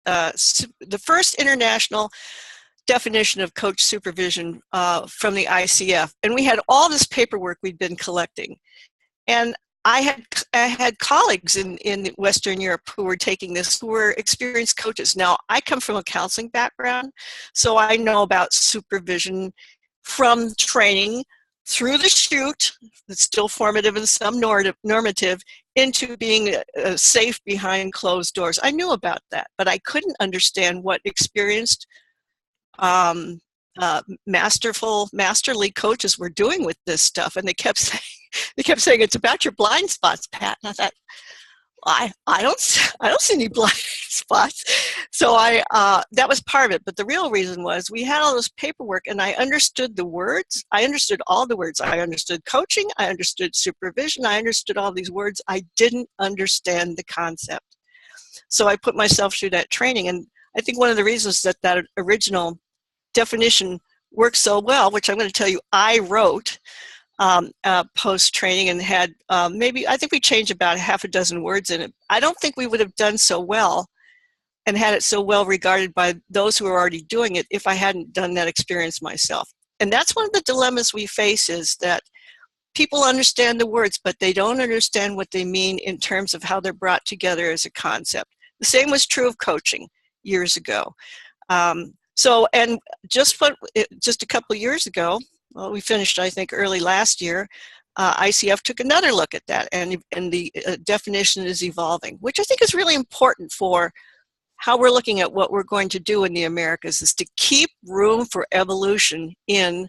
the first international definition of coach supervision from the ICF. And we had all this paperwork we'd been collecting. And I had colleagues in Western Europe who were taking this, who were experienced coaches. Now, I come from a counseling background, so I know about supervision from training through the chute, that's still formative and some normative, into being safe behind closed doors. I knew about that, but I couldn't understand what experienced masterly coaches were doing with this stuff. And they kept saying it's about your blind spots, Pat. And I thought, I don't see any blind spots. So that was part of it. But the real reason was we had all this paperwork, and I understood the words. I understood all the words. I understood coaching. I understood supervision. I understood all these words. I didn't understand the concept. So I put myself through that training. And I think one of the reasons that original definition works so well, which I'm going to tell you I wrote post-training and had I think we changed about half a dozen words in it. I don't think we would have done so well and had it so well regarded by those who are already doing it if I hadn't done that experience myself. And that's one of the dilemmas we face, is that people understand the words, but they don't understand what they mean in terms of how they're brought together as a concept. The same was true of coaching years ago. And just a couple of years ago, well, we finished, I think, early last year, ICF took another look at that, and the definition is evolving, which I think is really important for how we're looking at what we're going to do in the Americas, is to keep room for evolution in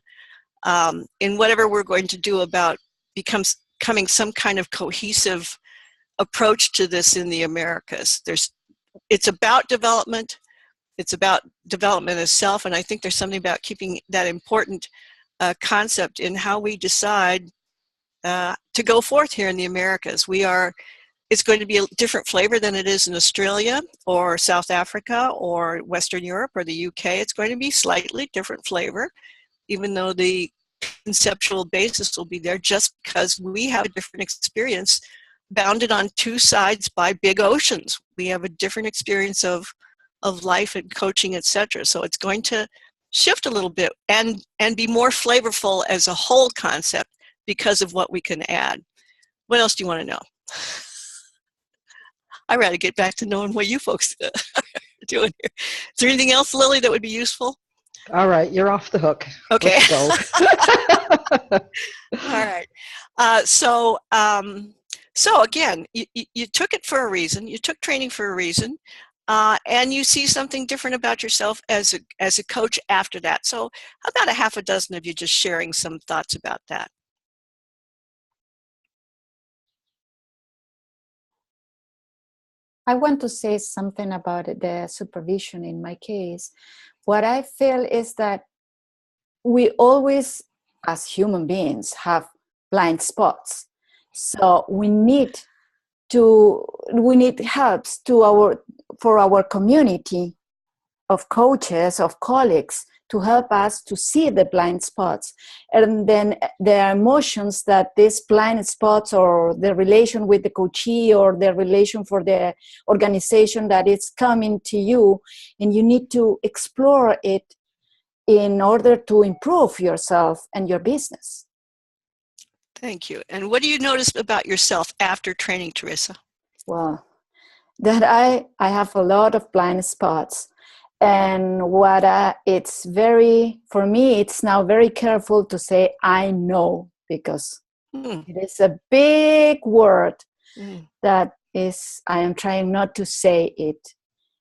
whatever we're going to do about becoming some kind of cohesive approach to this in the Americas. It's about development. It's about development itself, and I think there's something about keeping that important concept in how we decide to go forth here in the Americas. It's going to be a different flavor than it is in Australia or South Africa or Western Europe or the UK. It's going to be slightly different flavor, even though the conceptual basis will be there, just because we have a different experience bounded on two sides by big oceans. We have a different experience of life and coaching, etc. So it's going to shift a little bit and be more flavorful as a whole concept because of what we can add. What else do you want to know? I'd rather get back to knowing what you folks are doing here. Is there anything else, Lily, that would be useful? All right, you're off the hook. Okay. Let's go. All right. So again, you took it for a reason. You took training for a reason. And you see something different about yourself as a coach after that. So how about a half a dozen of you just sharing some thoughts about that? I want to say something about the supervision in my case. What I feel is that we always, as human beings, have blind spots. So we need helps for our community of coaches, of colleagues, to help us to see the blind spots. And then there are emotions that these blind spots, or the relation with the coachee, or the relation for the organization that is coming to you, and you need to explore it in order to improve yourself and your business. Thank you. And what do you notice about yourself after training, Teresa? Well, that I have a lot of blind spots. And for me, it's now very careful to say, I know, because it is a big word that I am trying not to say it.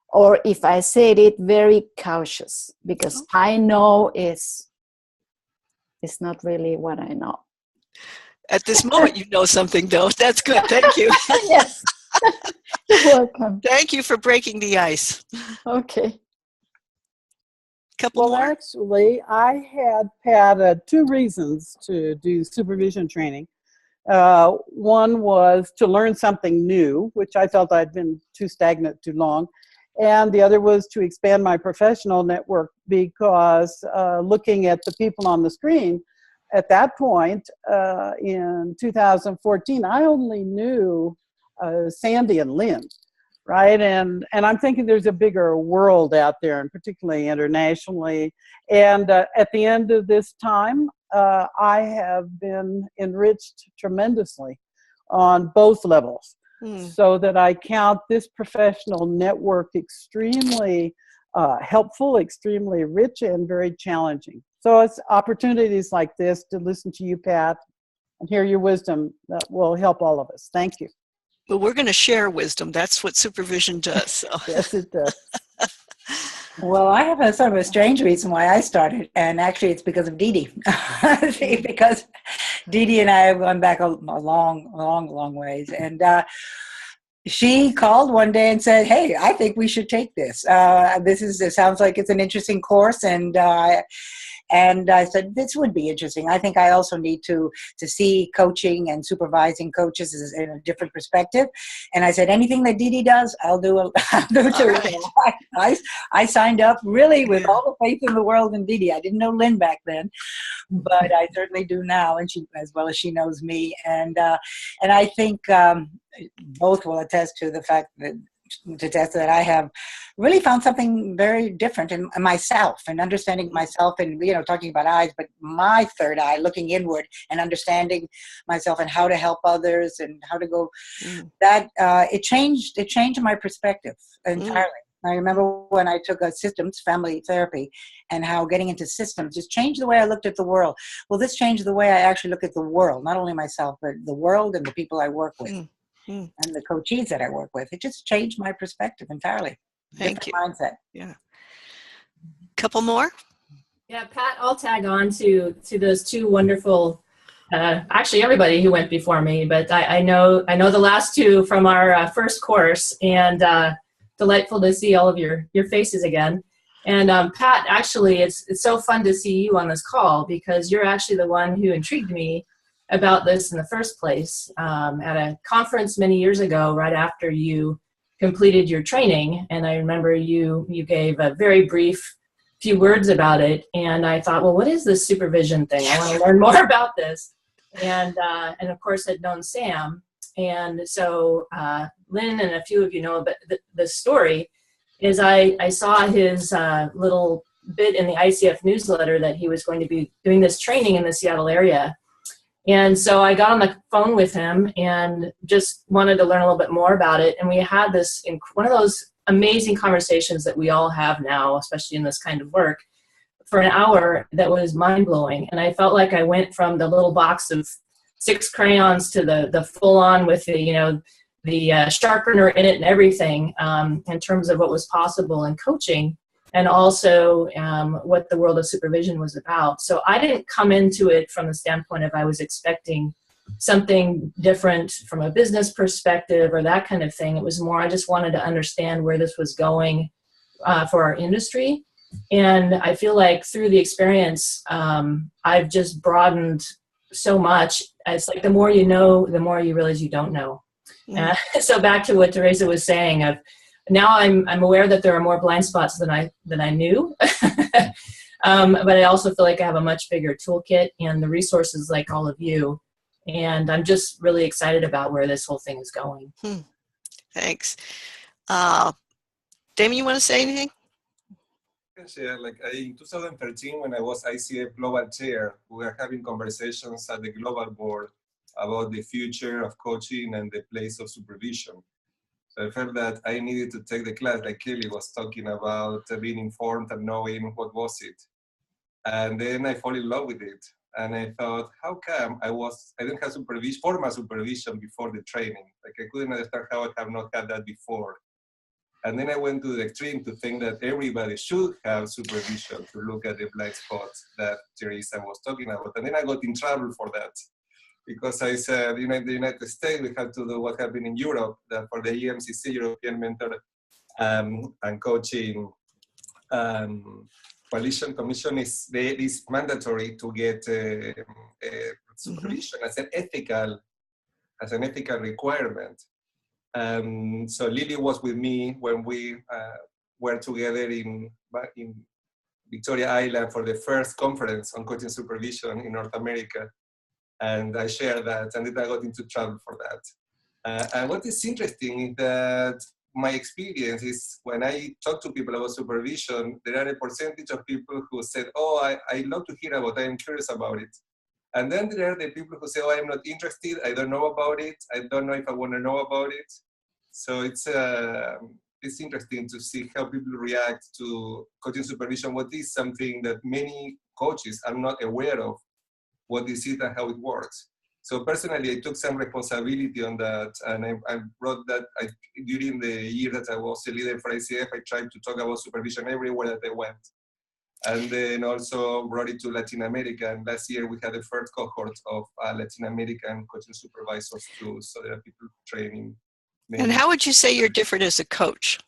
Or if I say it, very cautious, because I know is not really what I know. At this moment, you know something, though. That's good. Thank you. Yes. You're welcome. Thank you for breaking the ice. Okay. Couple more? Actually, I had two reasons to do supervision training. One was to learn something new, which I felt I'd been too stagnant too long. And the other was to expand my professional network, because looking at the people on the screen, at that point, in 2014, I only knew Sandy and Lynn, right? And I'm thinking there's a bigger world out there, and particularly internationally. And at the end of this time, I have been enriched tremendously on both levels, so that I count this professional network extremely helpful, extremely rich, and very challenging. So it's opportunities like this to listen to you, Pat, and hear your wisdom that will help all of us. Thank you. But we're going to share wisdom. That's what supervision does. So. Yes, it does. Well, I have a sort of a strange reason why I started, and actually it's because of Dee Dee. Because Dee Dee and I have gone back a long ways. And she called one day and said, "Hey, I think we should take this. It sounds like it's an interesting course." And I said, "This would be interesting. I think I also need to see coaching and supervising coaches in a different perspective." And I said, "Anything that Dee Dee does, I'll do too." Right. I signed up really with all the faith in the world in Dee Dee. I didn't know Lynn back then, but I certainly do now, and she, as well as she knows me. And I think both will attest to the fact that I have really found something very different in myself, and understanding myself, and talking about eyes, but my third eye, looking inward and understanding myself and how to help others and how to go. That it changed my perspective entirely. I remember when I took a systems family therapy, and how getting into systems just changed the way I looked at the world. Well, this changed the way I actually look at the world, not only myself, but the world and the people I work with. And the coaches that I work with. It just changed my perspective entirely. Thank you. Mindset. Yeah. Couple more? Yeah, Pat, I'll tag on to those two wonderful, actually everybody who went before me, but I know the last two from our first course, and delightful to see all of your faces again. And Pat, actually, it's so fun to see you on this call, because you're actually the one who intrigued me about this in the first place at a conference many years ago, right after you completed your training. And I remember you gave a very brief few words about it, and I thought, well, what is this supervision thing? I want to learn more about this. And of course I'd known Sam, and so Lynn and a few of you know, but the story is I saw his little bit in the ICF newsletter that he was going to be doing this training in the Seattle area. And so I got on the phone with him and just wanted to learn a little bit more about it. And we had this, one of those amazing conversations that we all have now, especially in this kind of work, for an hour that was mind-blowing. And I felt like I went from the little box of 6 crayons to the full-on with the sharpener in it and everything, in terms of what was possible in coaching, and also what the world of supervision was about. So I didn't come into it from the standpoint of I was expecting something different from a business perspective or that kind of thing. It was more I just wanted to understand where this was going for our industry. And I feel like through the experience, I've just broadened so much. It's like the more you know, the more you realize you don't know. So back to what Teresa was saying, now I'm aware that there are more blind spots than I knew, but I also feel like I have a much bigger toolkit and the resources like all of you, and I'm just really excited about where this whole thing is going. Thanks. Damon, you want to say anything? Yeah, in 2013, when I was ICF Global Chair, we were having conversations at the Global Board about the future of coaching and the place of supervision. So I felt that I needed to take the class, like Kelly was talking about, being informed and knowing what was it. And then I fell in love with it. And I thought, how come I didn't have formal supervision before the training? Like I couldn't understand how I have not had that before. And then I went to the extreme to think that everybody should have supervision to look at the blind spots that Teresa was talking about. And then I got in trouble for that, because I said, in the United States, we had to do what happened in Europe, that for the EMCC, European Mentor and Coaching Coalition Commission, is mandatory to get supervision as an ethical requirement. So Lily was with me when we were together in Victoria Island for the first conference on coaching supervision in North America. And I shared that, and then I got into trouble for that. And what is interesting is that my experience is when I talk to people about supervision, there are a percentage of people who said, oh, I love to hear about it, I'm curious about it. And then there are the people who say, oh, I'm not interested, I don't know about it, I don't know if I want to know about it. So it's interesting to see how people react to coaching supervision. What is something that many coaches are not aware of, what is it and how it works. So personally, I took some responsibility on that, and I brought that during the year that I was a leader for ICF. I tried to talk about supervision everywhere that I went, and then also brought it to Latin America. And last year we had the first cohort of Latin American coaching supervisors too, so there are people training. And how would you say you're different as a coach?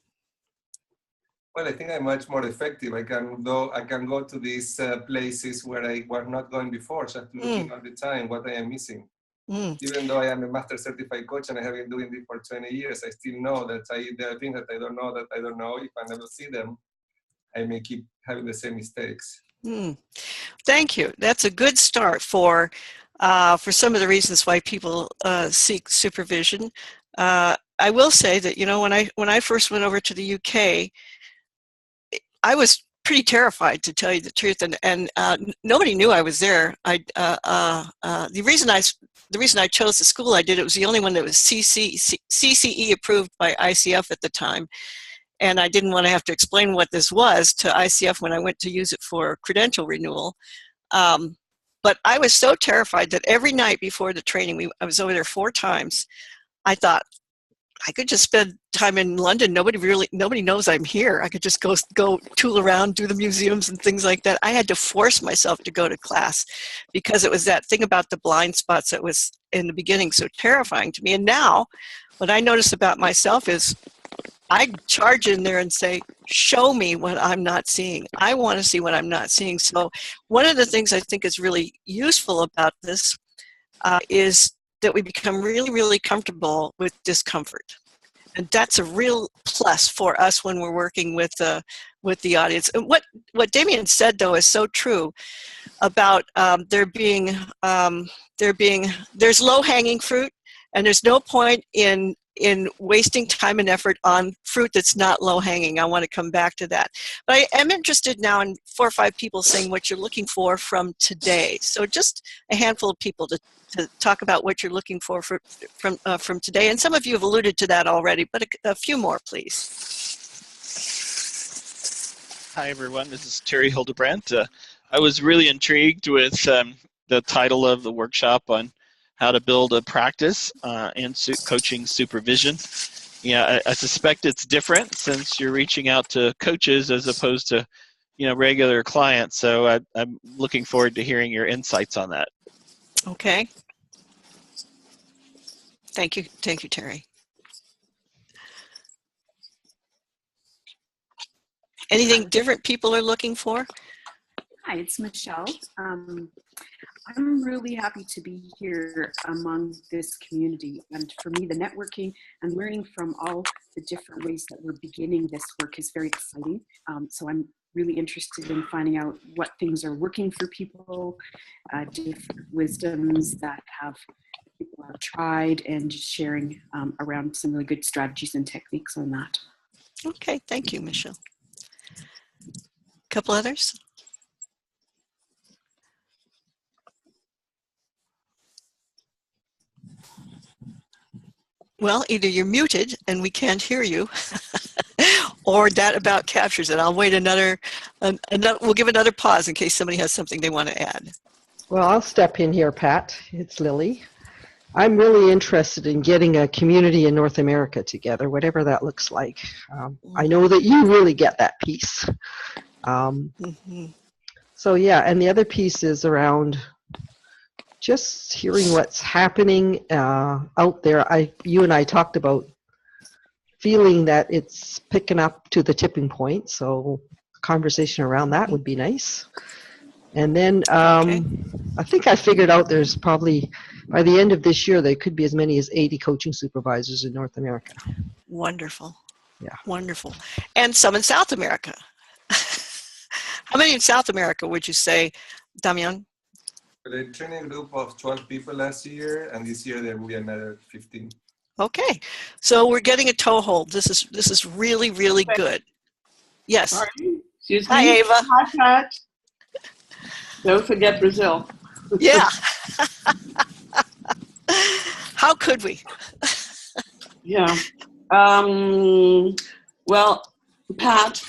Well, I think I'm much more effective. I can go to these places where I was not going before, just looking all the time what I am missing. Even though I am a master certified coach and I have been doing this for 20 years, I still know that there are things that I don't know. If I never see them, I may keep having the same mistakes. Thank you. That's a good start for some of the reasons why people seek supervision. I will say that, you know, when I first went over to the UK, I was pretty terrified, to tell you the truth, and nobody knew I was there. The reason I chose the school I did, it was the only one that was CCE approved by ICF at the time, and I didn't want to have to explain what this was to ICF when I went to use it for credential renewal. But I was so terrified that every night before the training, I was over there 4 times. I thought, I could just spend time in London. Nobody knows I'm here. I could just go tool around, do the museums and things like that. I had to force myself to go to class because it was that thing about the blind spots that was in the beginning so terrifying to me. And now what I notice about myself is I charge in there and say, show me what I'm not seeing. I want to see what I'm not seeing. So one of the things I think is really useful about this is that we become really, really comfortable with discomfort. And that's a real plus for us when we're working with the audience. And what Damien said, though, is so true about there's low-hanging fruit, and there's no point in wasting time and effort on fruit that's not low-hanging. I want to come back to that. But I am interested now in 4 or 5 people saying what you're looking for from today. So just a handful of people to talk about what you're looking for from today. And some of you have alluded to that already, but a few more, please. Hi, everyone. This is Terry Hildebrandt. I was really intrigued with the title of the workshop on how to build a practice in coaching supervision. Yeah, I suspect it's different since you're reaching out to coaches as opposed to, regular clients. So I'm looking forward to hearing your insights on that. Okay. Thank you, Terry. Anything different people are looking for? Hi, it's Michelle. I'm really happy to be here among this community, and for me the networking and learning from all the different ways that we're beginning this work is very exciting. So I'm really interested in finding out what things are working for people, different wisdoms that people have tried, and just sharing around some really good strategies and techniques on that. Okay, thank you, Michelle. A couple others? Well, either you're muted and we can't hear you, or that about captures it. I'll wait another, we'll give another pause in case somebody has something they want to add. Well, I'll step in here, Pat. It's Lily. I'm really interested in getting a community in North America together, whatever that looks like. I know that you really get that piece. So yeah, and the other piece is around just hearing what's happening out there. You and I talked about feeling that it's picking up to the tipping point, so conversation around that would be nice. And then I think I figured out there's probably, by the end of this year, there could be as many as 80 coaching supervisors in North America. Wonderful. Yeah. Wonderful. And some in South America. How many in South America would you say, Damian? Well, I trained a group of 12 people last year, and this year there will be another 15. Okay, so we're getting a toehold. This is really, really good. Yes. Sorry. Excuse Hi, me. Ava. Hi, Pat. Don't forget Brazil. Yeah. How could we? Yeah. Well, Pat,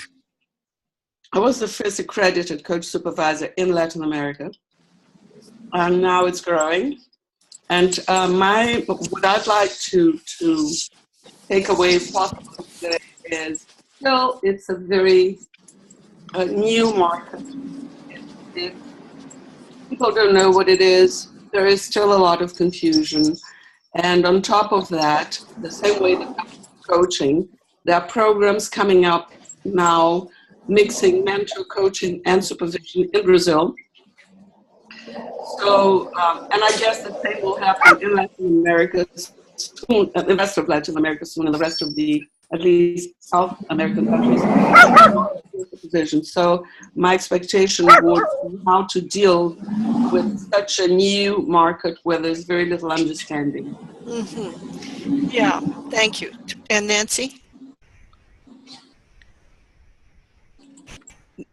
I was the first accredited coach supervisor in Latin America, and now it's growing. And what I'd like to take away possibly today is still it's a very new market. People don't know what it is. There is still a lot of confusion. And on top of that, the same way that coaching, there are programs coming up now mixing mentor coaching and supervision in Brazil. So, and I guess the same will happen in Latin America soon, the rest of Latin America soon, and the rest of the, at least South American countries. Supervision. So my expectation would be how to deal with such a new market where there's very little understanding. Mm-hmm. Yeah, thank you. And Nancy?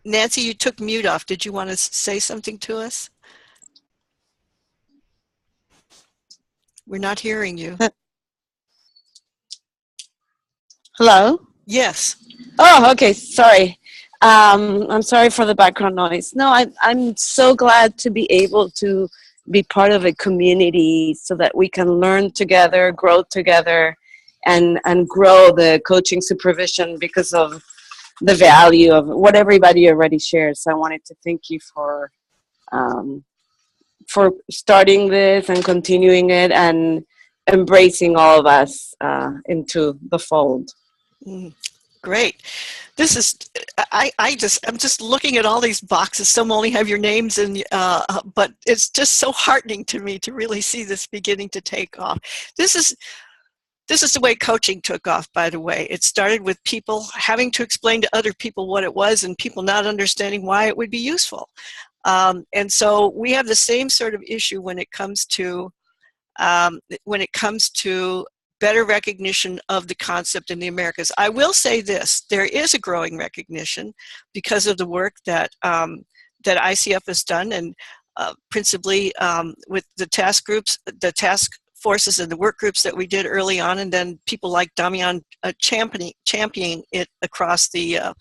Nancy, you took mute off. Did you want to say something to us? We're not hearing you. Hello? Yes. Oh, okay. Sorry. I'm sorry for the background noise. No, I'm so glad to be able to be part of a community so that we can learn together, grow together, and grow the coaching supervision because of the value of what everybody already shares. So I wanted to thank you for starting this and continuing it and embracing all of us into the fold. Great. This is, I'm just looking at all these boxes. Some only have your names in, but it's just so heartening to me to really see this beginning to take off. This is the way coaching took off, by the way. It started with people having to explain to other people what it was and people not understanding why it would be useful. And so we have the same sort of issue when it comes to better recognition of the concept in the Americas. I will say this, there is a growing recognition because of the work that ICF has done, and principally with the task groups, the task forces and the work groups that we did early on, and then people like Damian championing it across the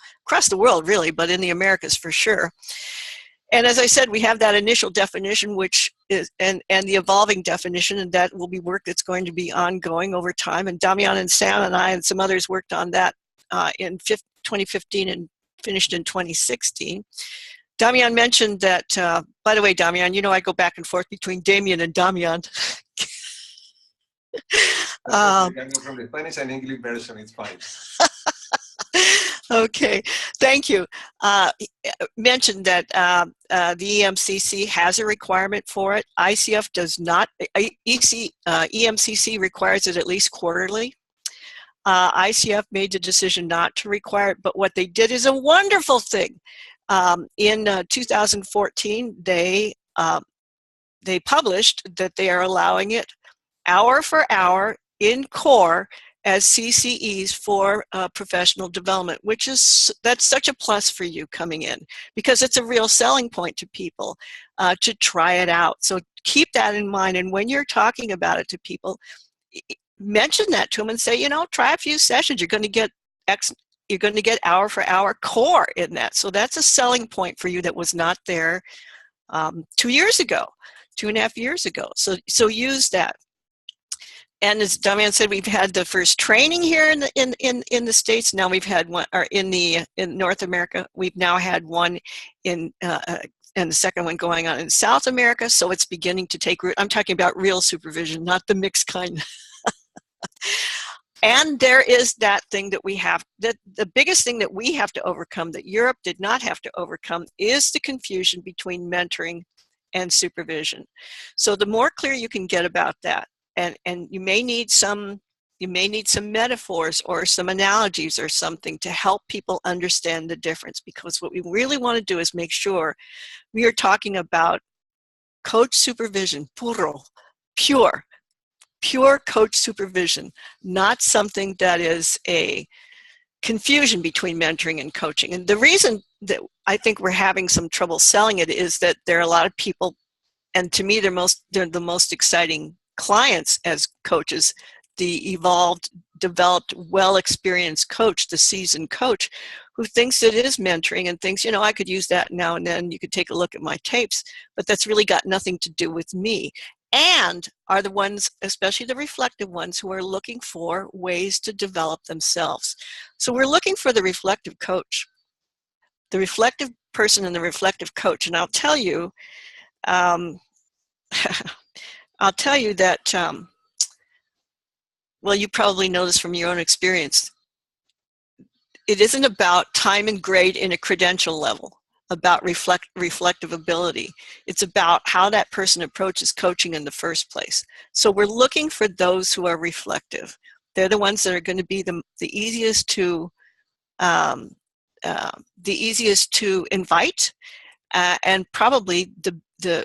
world, really, but in the Americas for sure. And as I said, we have that initial definition, which is, and the evolving definition, and that will be work that's going to be ongoing over time. And Damian and Sam and I and some others worked on that in 2015 and finished in 2016. Damian mentioned that, by the way, Damian, you know I go back and forth between Damien and Damian. You can go from the Spanish and English version, it's fine. Okay, thank you. Mentioned that the EMCC has a requirement for it. ICF does not. EMCC requires it at least quarterly. ICF made the decision not to require it, but what they did is a wonderful thing. In 2014, they published that they are allowing it hour for hour in core as CCEs for professional development, that's such a plus for you coming in because it's a real selling point to people to try it out. So keep that in mind, and when you're talking about it to people, mention that to them and say, you know, try a few sessions. You're going to get hour for hour core in that. So that's a selling point for you that was not there 2.5 years ago. So use that. And as Damian said, we've had the first training here in the States. Now we've had one, or in North America. We've now had one and the second one going on in South America. So it's beginning to take root. I'm talking about real supervision, not the mixed kind. And there is that thing that we have, that the biggest thing that we have to overcome that Europe did not have to overcome is the confusion between mentoring and supervision. So the more clear you can get about that, and you may need some metaphors or some analogies or something to help people understand the difference, because what we really want to do is make sure we are talking about coach supervision, puro, pure, pure coach supervision, not something that is a confusion between mentoring and coaching. And the reason that I think we're having some trouble selling it is that there are a lot of people, and to me they're the most exciting clients as coaches, the evolved, developed, well-experienced coach, the seasoned coach, who thinks it is mentoring and thinks, you know, I could use that now and then, you could take a look at my tapes, but that's really got nothing to do with me. And are the ones, especially the reflective ones, who are looking for ways to develop themselves. So we're looking for the reflective coach, the reflective person and the reflective coach. And I'll tell you, that, well, you probably know this from your own experience. It isn't about time and grade in a credential level, about reflective ability. It's about how that person approaches coaching in the first place. So we're looking for those who are reflective. They're the ones that are going to be the easiest to invite, and probably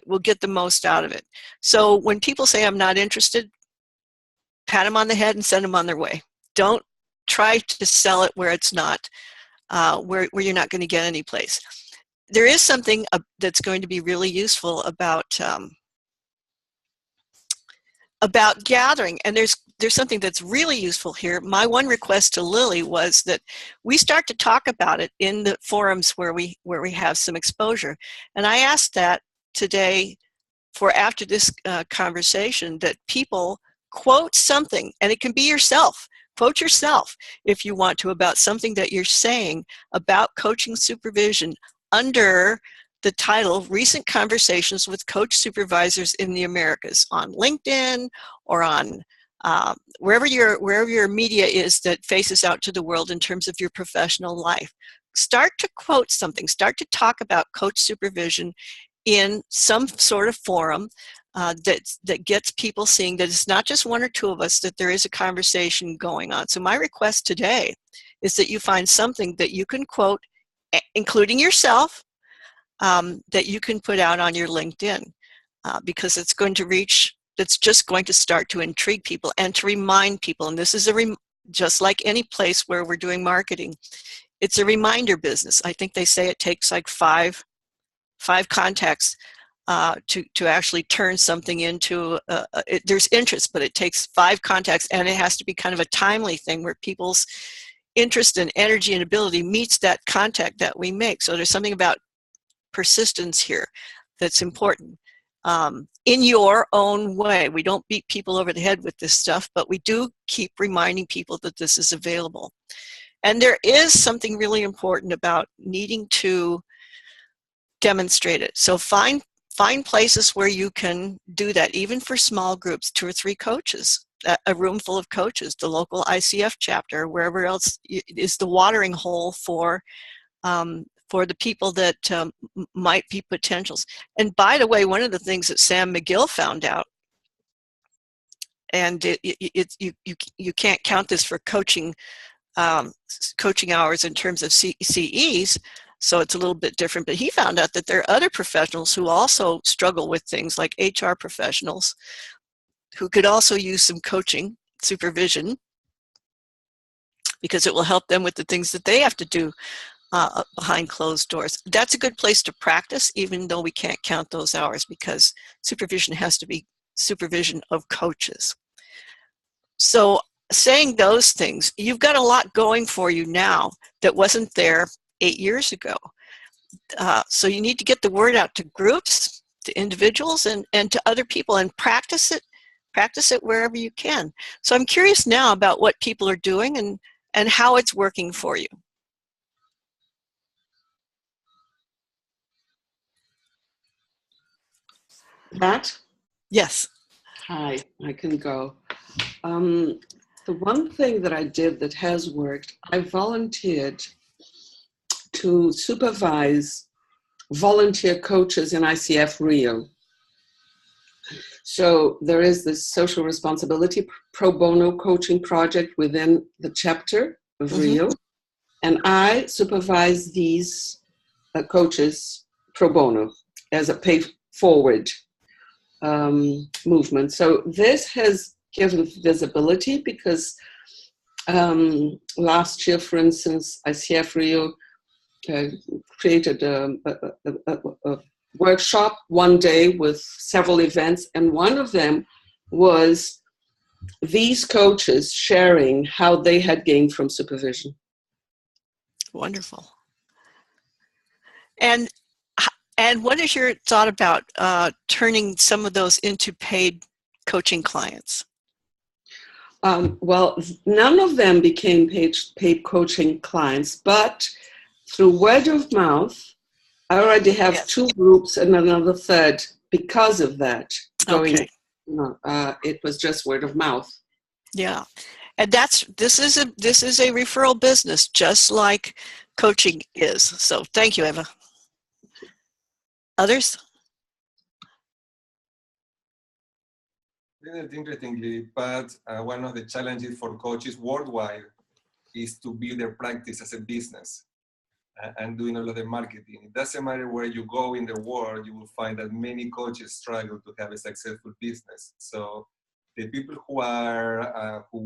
will get the most out of it. So when people say I'm not interested, pat them on the head and send them on their way. Don't try to sell it where it's not, where you're not going to get any place. There is something that's going to be really useful about gathering, and there's something that's really useful here. My one request to Lily was that we start to talk about it in the forums where we have some exposure, and I asked that today for after this conversation, that people quote something, and it can be yourself. Quote yourself if you want to, about something that you're saying about coaching supervision under the title Recent Conversations with Coach Supervisors in the Americas, on LinkedIn or on wherever your media is that faces out to the world in terms of your professional life. Start to quote something. Start to talk about coach supervision in some sort of forum that gets people seeing that it's not just one or two of us, that there is a conversation going on. So my request today is that you find something that you can quote, including yourself, that you can put out on your LinkedIn, because it's going to reach, it's just going to start to intrigue people and to remind people. And this is just like any place where we're doing marketing, it's a reminder business. I think they say it takes like five contacts to actually turn something into, there's interest, but it takes 5 contacts, and it has to be kind of a timely thing where people's interest and energy and ability meets that contact that we make. So there's something about persistence here that's important. In your own way. We don't beat people over the head with this stuff, but we do keep reminding people that this is available. And there is something really important about needing to demonstrate it. So find places where you can do that, even for small groups, 2 or 3 coaches, a room full of coaches, the local ICF chapter, wherever else is the watering hole for the people that might be potentials. And by the way, one of the things that Sam McGill found out, and you can't count this for coaching hours in terms of CEs, so it's a little bit different, but he found out that there are other professionals who also struggle with things, like HR professionals, who could also use some coaching supervision, because it will help them with the things that they have to do behind closed doors. That's a good place to practice, even though we can't count those hours, because supervision has to be supervision of coaches. So saying those things, you've got a lot going for you now that wasn't there 8 years ago. So you need to get the word out to groups, to individuals, and to other people, and practice it wherever you can. So I'm curious now about what people are doing and how it's working for you. Pat? Yes. Hi, I can go. The one thing that I did that has worked, I volunteered to supervise volunteer coaches in ICF Rio. So there is this social responsibility pro bono coaching project within the chapter of Rio, and I supervise these coaches pro bono as a pay forward movement. So this has give them visibility, because last year, for instance, ICF Rio created a workshop one day with several events, and one of them was these coaches sharing how they had gained from supervision. Wonderful. And what is your thought about turning some of those into paid coaching clients? Well, none of them became paid coaching clients, but through word of mouth, I already have Yes. 2 groups and another third because of that going. Okay. It was just word of mouth. Yeah. And this is a referral business, just like coaching is. So thank you, Eva. Others? Interestingly, but one of the challenges for coaches worldwide is to build their practice as a business and doing all of the marketing. It doesn't matter where you go in the world, you will find that many coaches struggle to have a successful business. So the people who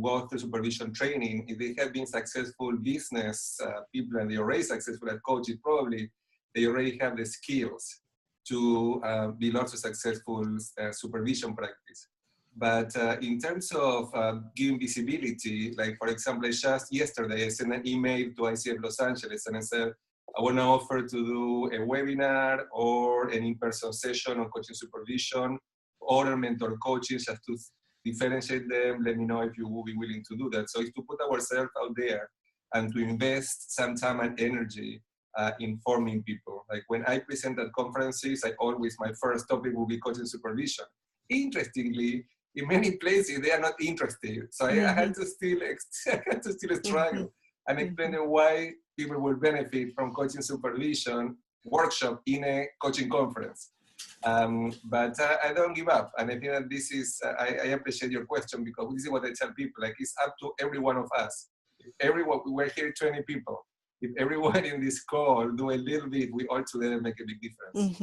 go through supervision training, if they have been successful business people and they're already successful as coaches, probably they already have the skills to build also successful supervision practice. But in terms of giving visibility, like for example, just yesterday I sent an email to ICF Los Angeles and I said, I want to offer to do a webinar or an in-person session on coaching supervision or mentor coaching, just to differentiate them. Let me know if you will be willing to do that. So it's to put ourselves out there and to invest some time and energy informing people. Like when I present at conferences, my first topic will be coaching supervision. Interestingly, in many places they are not interested, so I had to still struggle and explain them why people will benefit from coaching supervision workshop in a coaching conference. But I don't give up, and I think that this is I appreciate your question, because this is what I tell people. Like, it's up to every one of us. If we're here 20 people. If everyone in this call do a little bit, we all together make a big difference.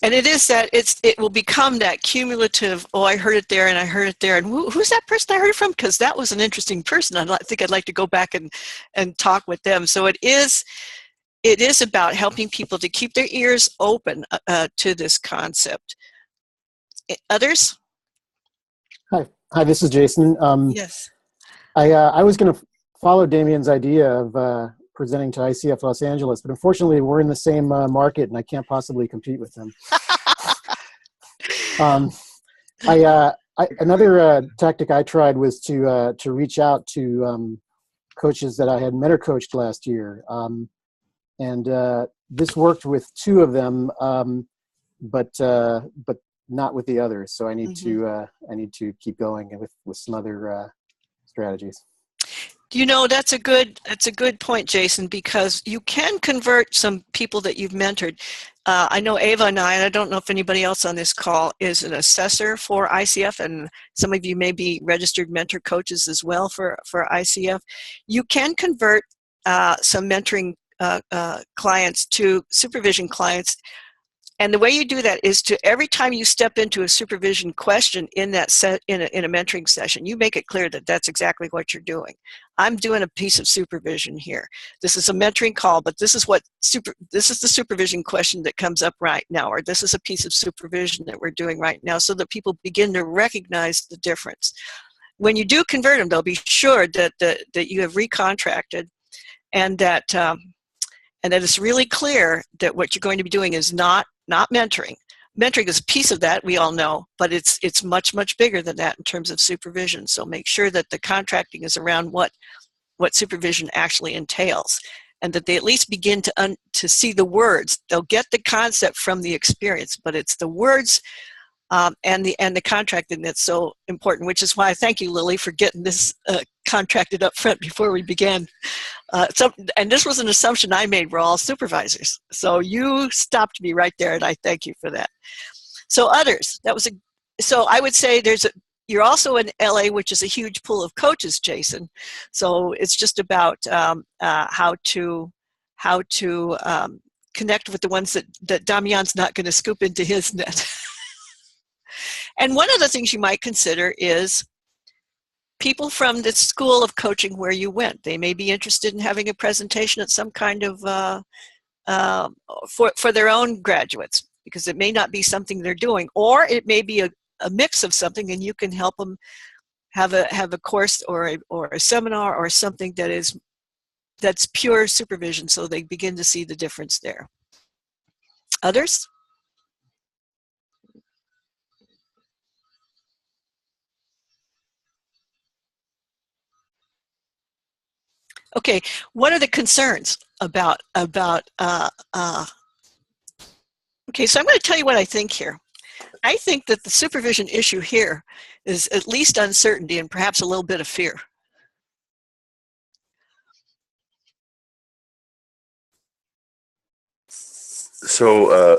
And it is that it will become that cumulative, oh, I heard it there and I heard it there. And who's that person I heard it from? Because that was an interesting person. I think I'd like to go back and talk with them. So it is about helping people to keep their ears open to this concept. Others? Hi, this is Jason. Yes. I was going to follow Damien's idea of presenting to ICF Los Angeles, but unfortunately we're in the same market and I can't possibly compete with them. Another tactic I tried was to reach out to coaches that I had mentor coached last year. And this worked with 2 of them, but not with the others. So I need to keep going with some other strategies. You know, that's a good point, Jason, because you can convert some people that you've mentored. I know Ava and I don't know if anybody else on this call is an assessor for ICF, and some of you may be registered mentor coaches as well for ICF. You can convert some mentoring clients to supervision clients. And the way you do that is to, every time you step into a supervision question in that in a mentoring session, you make it clear that that's exactly what you're doing. I'm doing a piece of supervision here. This is a mentoring call, but this is the supervision question that comes up right now, or this is a piece of supervision that we're doing right now, so that people begin to recognize the difference. When you do convert them, they'll be sure that you have recontracted, and that it's really clear that what you're going to be doing is not mentoring. Mentoring is a piece of that, we all know, but it's much, much bigger than that in terms of supervision. So make sure that the contracting is around what supervision actually entails, and that they at least begin to see the words. They'll get the concept from the experience, but it's the words and the contracting that's so important, which is why I thank you, Lily, for getting this contracted up front before we began. And this was an assumption I made, we're all supervisors. So you stopped me right there, and I thank you for that. So others, so I would say you're also in LA, which is a huge pool of coaches, Jason. So it's just about how to connect with the ones that Damian's not going to scoop into his net. And one of the things you might consider is people from the school of coaching where you went. They may be interested in having a presentation at some kind of, for their own graduates, because it may not be something they're doing, or it may be a mix of something, and you can help them have a course or a seminar or something that's pure supervision, so they begin to see the difference there. Others? Okay, what are the concerns about okay, so I'm going to tell you what I think here. I think that the supervision issue here is at least uncertainty and perhaps a little bit of fear. So, a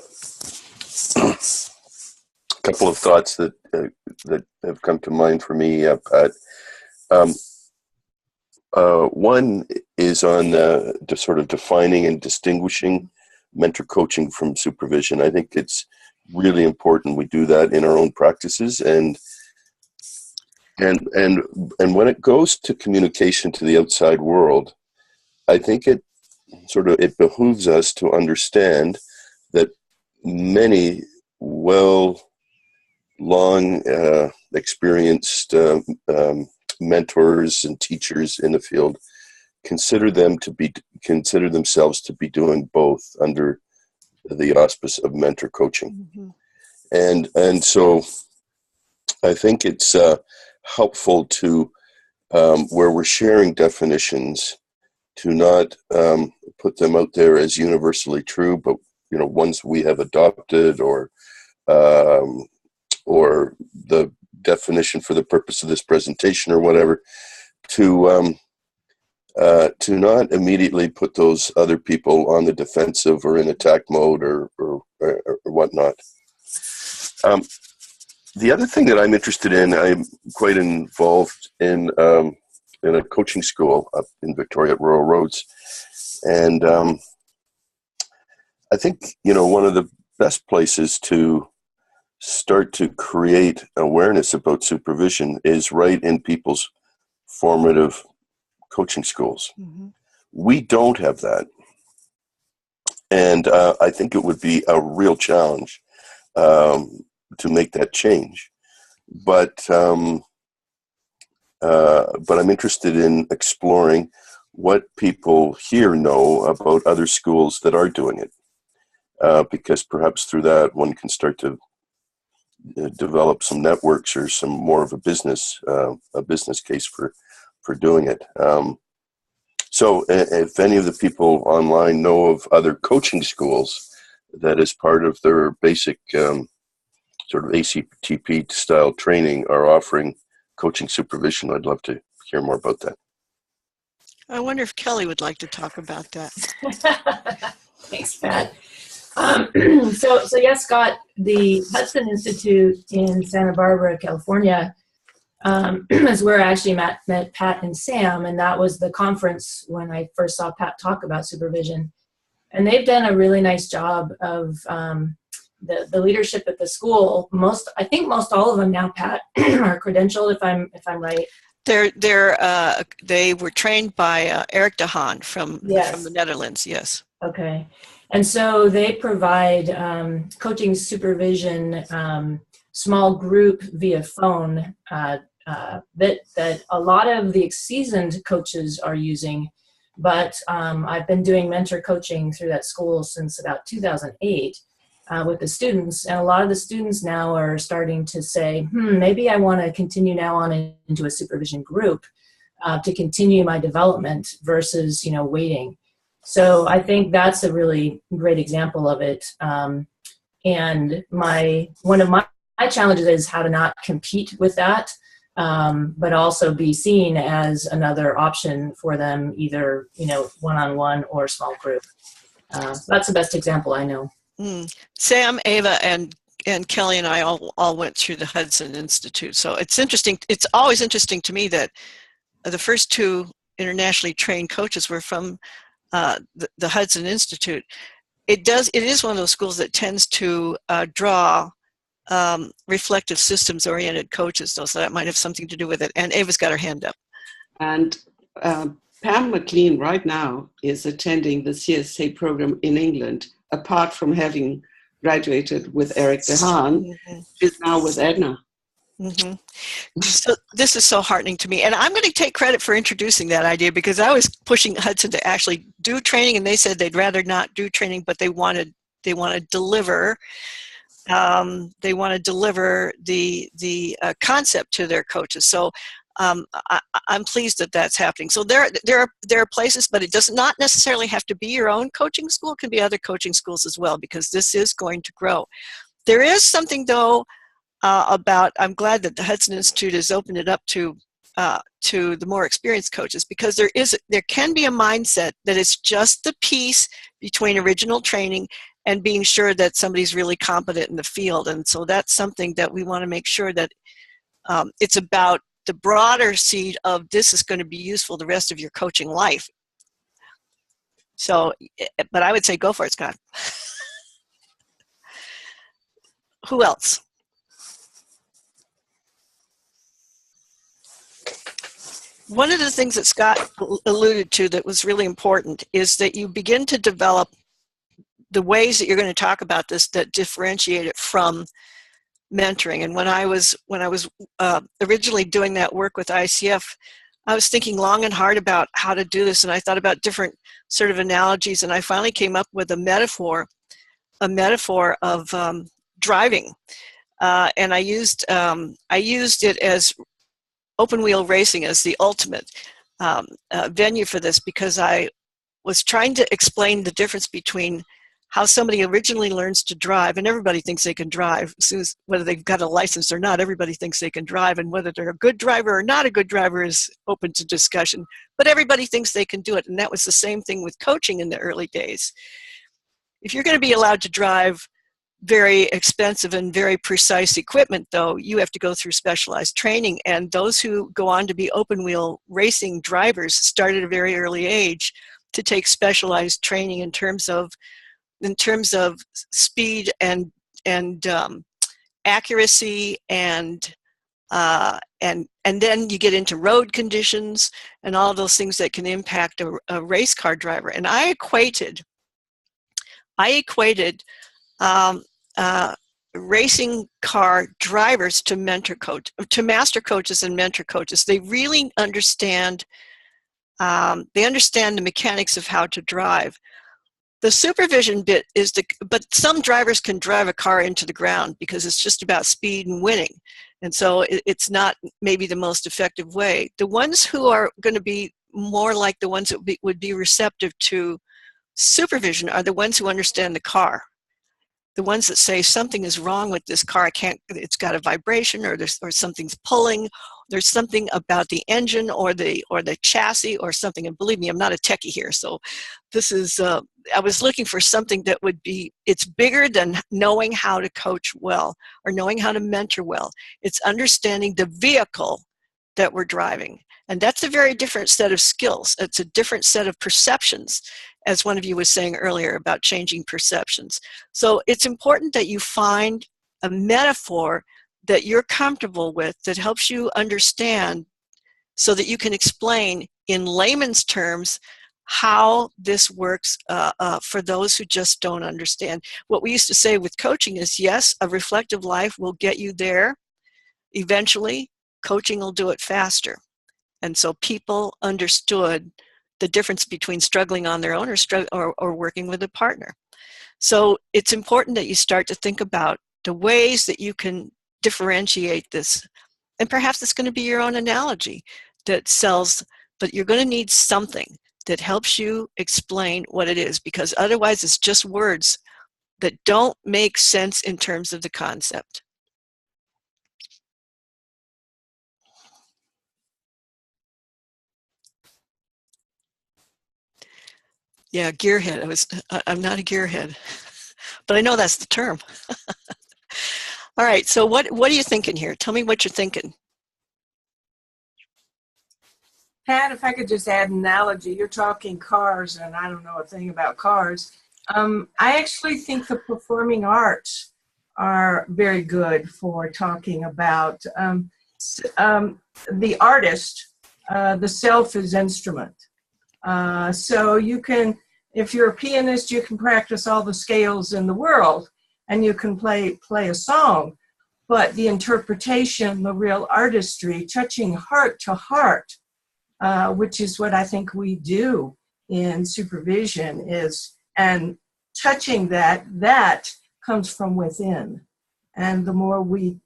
couple of thoughts that have come to mind for me, Pat. One is on sort of defining and distinguishing mentor coaching from supervision. I think it's really important we do that in our own practices, and when it goes to communication to the outside world, I think it behooves us to understand that many long experienced mentors and teachers in the field consider themselves to be doing both under the auspice of mentor coaching. Mm-hmm. And so I think it's helpful to where we're sharing definitions, to not put them out there as universally true, but ones we have adopted, or the definition for the purpose of this presentation or whatever, to not immediately put those other people on the defensive or in attack mode or whatnot. The other thing that I'm interested in, I'm quite involved in a coaching school up in Victoria at Rural Roads, and I think one of the best places to start to create awareness about supervision is right in people's formative coaching schools. Mm-hmm. We don't have that, and I think it would be a real challenge to make that change. But I'm interested in exploring what people here know about other schools that are doing it, because perhaps through that one can start to develop some networks or some more of a business case for doing it. So if any of the people online know of other coaching schools that, as part of their basic sort of ACTP style training, are offering coaching supervision, I'd love to hear more about that. I wonder if Kelly would like to talk about that. Thanks, Pat. So yes, Scott, the Hudson Institute in Santa Barbara, California, is where I actually met Pat and Sam, and that was the conference when I first saw Pat talk about supervision. And they've done a really nice job of the leadership at the school. I think most all of them now, Pat, are credentialed, if I'm right. They were trained by Eric de Haan from the Netherlands. Yes. Okay. And so they provide coaching supervision, small group via phone that a lot of the seasoned coaches are using. But I've been doing mentor coaching through that school since about 2008 with the students. And a lot of the students now are starting to say, maybe I want to continue now on into a supervision group to continue my development versus, waiting. So I think that's a really great example of it. And one of my challenges is how to not compete with that, but also be seen as another option for them, either one-on-one or small group. That's the best example I know. Sam, Ava, and Kelly and I all went through the Hudson Institute. So it's interesting. It's always interesting to me that the first two internationally trained coaches were from the Hudson Institute. It is one of those schools that tends to draw reflective systems oriented coaches, though, so that might have something to do with it. And Ava's got her hand up. And Pam McLean right now is attending the CSA program in England. Apart from having graduated with Eric DeHaan, she's now with Edna. So this is so heartening to me, and I'm going to take credit for introducing that idea, because I was pushing Hudson to actually do training, and they said they'd rather not do training, but they want to deliver. They want to deliver the concept to their coaches. So I'm pleased that that's happening. So there are places, but it does not necessarily have to be your own coaching school. It can be other coaching schools as well, because this is going to grow. There is something, though, about, I'm glad that the Hudson Institute has opened it up to the more experienced coaches, because there can be a mindset that it's just the piece between original training and being sure that somebody's really competent in the field. And so that's something that we want to make sure that it's about the broader seed of this is going to be useful the rest of your coaching life. So, but I would say go for it, Scott. Who else? One of the things that Scott alluded to that was really important is that you begin to develop the ways that you're going to talk about this that differentiate it from mentoring. And when I was originally doing that work with ICF, I was thinking long and hard about how to do this, and I thought about different sort of analogies, and I finally came up with a metaphor of driving, and I used it as open wheel racing as the ultimate venue for this, because I was trying to explain the difference between how somebody originally learns to drive, and everybody thinks they can drive. As soon as, whether they've got a license or not, everybody thinks they can drive, and whether they're a good driver or not a good driver is open to discussion, but everybody thinks they can do it. And that was the same thing with coaching in the early days. If you're going to be allowed to drive very expensive and very precise equipment, though, you have to go through specialized training, and those who go on to be open wheel racing drivers start at a very early age to take specialized training in terms of speed and accuracy, and then you get into road conditions and all of those things that can impact a race car driver. And I equated racing car drivers to master coaches and mentor coaches. They really understand. They understand the mechanics of how to drive. The supervision bit but some drivers can drive a car into the ground because it's just about speed and winning. And so it's not maybe the most effective way. The ones who are going to be more like the ones that would be receptive to supervision are the ones who understand the car. The ones that say something is wrong with this car, it's got a vibration, or something's pulling, there's something about the engine or the chassis or something. And believe me, I'm not a techie here, so this is I was looking for something that would be, it's bigger than knowing how to coach well or knowing how to mentor well. It's understanding the vehicle that we're driving, and that's a very different set of skills. It's a different set of perceptions, as one of you was saying earlier about changing perceptions. So it's important that you find a metaphor that you're comfortable with that helps you understand, so that you can explain in layman's terms how this works for those who just don't understand. What we used to say with coaching is, yes, a reflective life will get you there. Eventually, coaching will do it faster. And so people understood the difference between struggling on their own or working with a partner. So it's important that you start to think about the ways that you can differentiate this. And perhaps it's going to be your own analogy that sells, but you're going to need something that helps you explain what it is, because otherwise it's just words that don't make sense in terms of the concept. Yeah, gearhead. I'm not a gearhead, but I know that's the term. All right, so what are you thinking here? Tell me what you're thinking. Pat, if I could just add an analogy, you're talking cars, and I don't know a thing about cars. I actually think the performing arts are very good for talking about the artist. The self is instrument. So you can, if you're a pianist, you can practice all the scales in the world and you can play a song, but the interpretation, the real artistry, touching heart to heart, which is what I think we do in supervision, and touching that comes from within. And the more we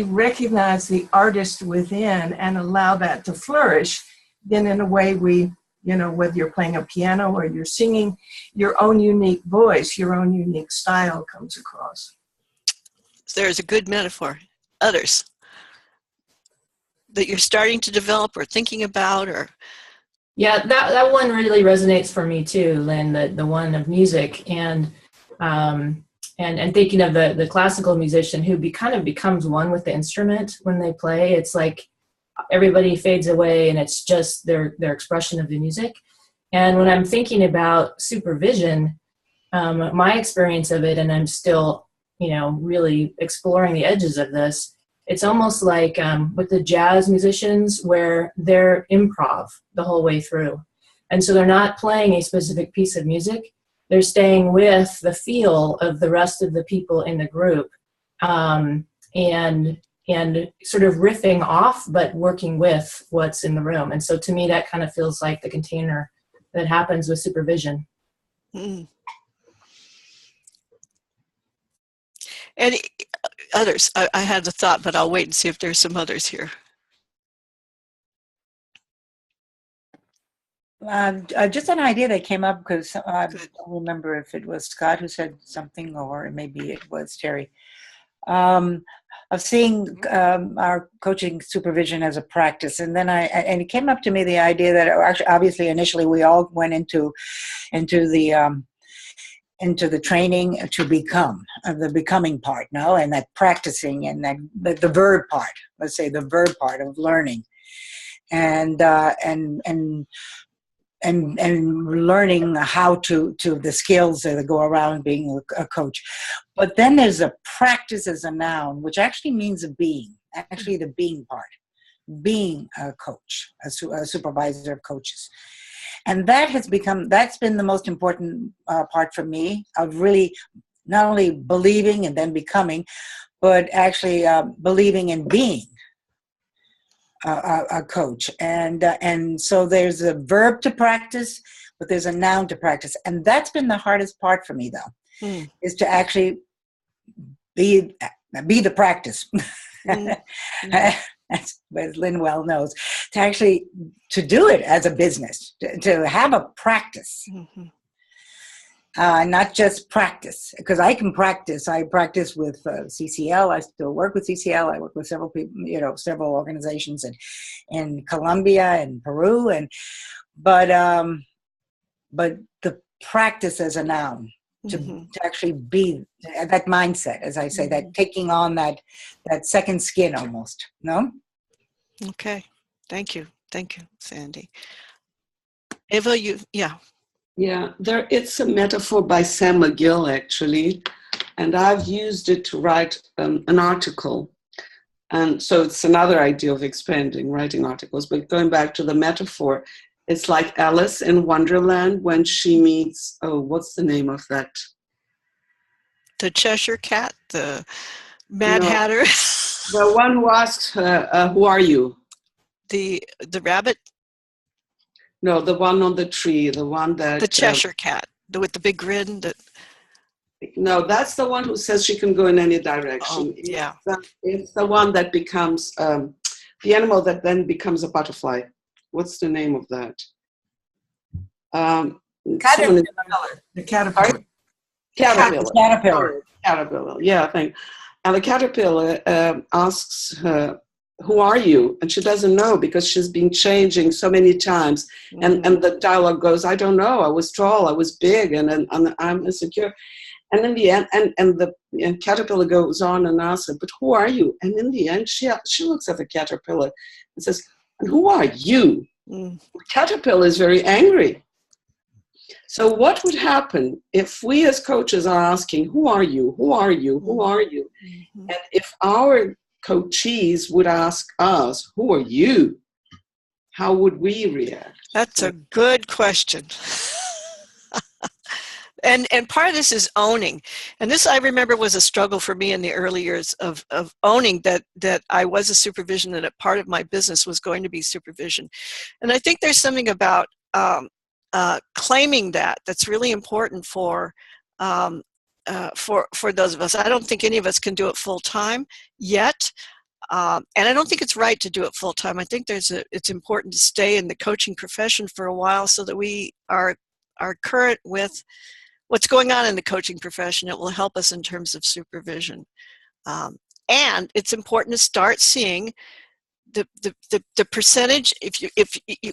recognize the artist within and allow that to flourish, then in a way whether you're playing a piano or you're singing, your own unique voice, your own unique style comes across. There's a good metaphor. Others that you're starting to develop or thinking about, or Yeah, that one really resonates for me too, Lynn, the one of music, and thinking of the classical musician who kind of becomes one with the instrument when they play. It's like everybody fades away and it's just their expression of the music. And when I'm thinking about supervision, my experience of it, and I'm still, really exploring the edges of this, it's almost like with the jazz musicians where they're improv the whole way through. And so they're not playing a specific piece of music. They're staying with the feel of the rest of the people in the group, and sort of riffing off, but working with what's in the room. And so to me, that kind of feels like the container that happens with supervision. Mm. And others, I had the thought, but I'll wait and see if there's some others here. Just an idea that came up because I don't remember if it was Scott who said something or maybe it was Terry. Of seeing our coaching supervision as a practice, and then it came up to me the idea that actually, obviously, initially we all went into the training to become, the becoming part, and that practicing and that the verb part. Let's say the verb part of learning, and learning how to the skills that go around being a coach. But then there's a practice as a noun, which actually means a being, actually the being part, being a coach, a supervisor of coaches. And that's been the most important part for me of really not only believing and then becoming, but actually believing and being a coach. And so there's a verb to practice, but there's a noun to practice. And that's been the hardest part for me, though, is to actually be the practice. As Lynn well knows, to do it as a business, to have a practice. Mm-hmm. Not just practice, because I can practice. I practice with CCL. I still work with CCL. I work with several people, several organizations in Colombia and Peru, but the practice as a noun, to actually be that mindset, as I say, that taking on that second skin almost. No. Okay. Thank you, Sandy. Eva, yeah. Yeah, it's a metaphor by Sam McGill, actually, and I've used it to write an article. And so it's another idea of expanding, writing articles. But going back to the metaphor, it's like Alice in Wonderland when she meets, what's the name of that? The Cheshire Cat, the Mad Hatter. The one who asked her, who are you? The rabbit? No, the one on the tree, the one that... The Cheshire Cat, with the big grin. No, that's the one who says she can go in any direction. Oh, yeah. It's the one that becomes, the animal that then becomes a butterfly. What's the name of that? Caterpillar. The caterpillar. Caterpillar, yeah, I think. And the caterpillar asks her, who are you? And she doesn't know because she's been changing so many times. And the dialogue goes, I don't know. I was tall, I was big, and I'm insecure. And in the end, and the caterpillar goes on and asks her, but who are you? And in the end, she looks at the caterpillar and says, and who are you? The caterpillar is very angry. So what would happen if we as coaches are asking, who are you? Who are you? Who are you? Mm-hmm. And if our coachees would ask us, who are you? How would we react? That's a good question. And part of this is owning. And this, I remember, was a struggle for me in the early years of owning that I was a supervision, and that a part of my business was going to be supervision. And I think there's something about claiming that's really important for those of us. I don't think any of us can do it full time yet. And I don't think it's right to do it full time. I think it's important to stay in the coaching profession for a while so that we are current with what's going on in the coaching profession. It will help us in terms of supervision. And it's important to start seeing the percentage.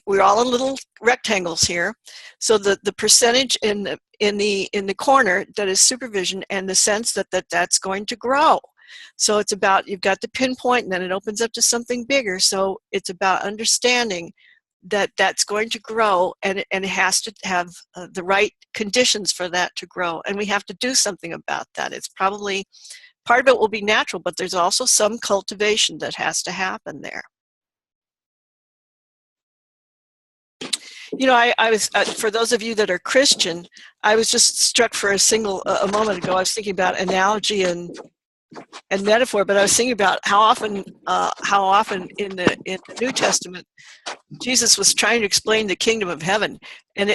We're all in little rectangles here, so the percentage in the corner that is supervision, and the sense that's going to grow. So it's about, you've got the pinpoint, and then it opens up to something bigger. So it's about understanding that's going to grow, and it has to have the right conditions for that to grow. And we have to do something about that. It's probably, part of it will be natural, but there's also some cultivation that has to happen there. You know, I was, for those of you that are Christian, I was just struck for a moment ago, I was thinking about analogy and metaphor, but I was thinking about how often in the New Testament, Jesus was trying to explain the kingdom of heaven, and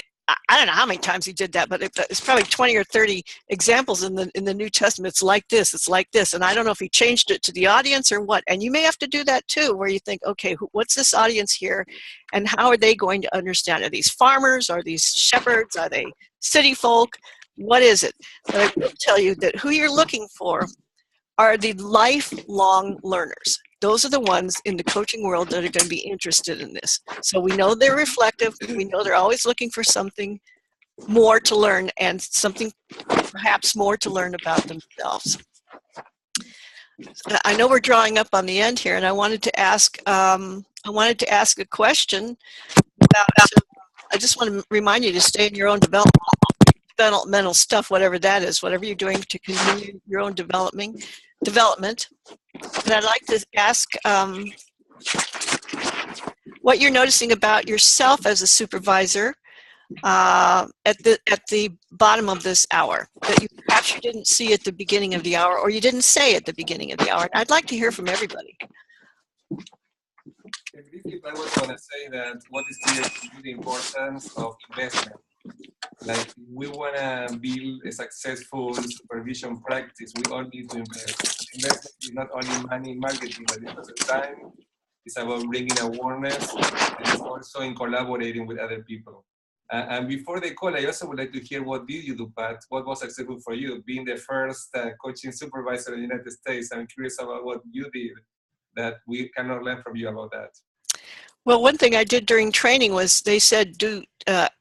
I don't know how many times he did that, but it's probably 20 or 30 examples in the New Testament. It's like this, and I don't know if he changed it to the audience or what. And you may have to do that too, where you think, okay, what's this audience here, and how are they going to understand? Are these farmers? Are these shepherds? Are they city folk? What is it? But I will tell you that who you're looking for are the lifelong learners. Those are the ones in the coaching world that are going to be interested in this. So we know they're reflective. We know they're always looking for something more to learn, and something perhaps more to learn about themselves. I know we're drawing up on the end here, and I wanted to ask a question about. I just want to remind you to stay in your own developmental stuff, whatever that is, whatever you're doing to continue your own development. And I'd like to ask what you're noticing about yourself as a supervisor at the bottom of this hour, that perhaps you didn't see at the beginning of the hour, or you didn't say at the beginning of the hour. I'd like to hear from everybody. If I was going to say that, what is the importance of investment? Like, we want to build a successful supervision practice, we all need to invest. Investment is not only money in marketing, but it's also time. It's about bringing awareness, and it's also in collaborating with other people. And before the call, I also would like to hear, what did you do, Pat? What was successful for you? Being the first coaching supervisor in the United States, I'm curious about what you did that we cannot learn from you about that. Well, one thing I did during training was they said,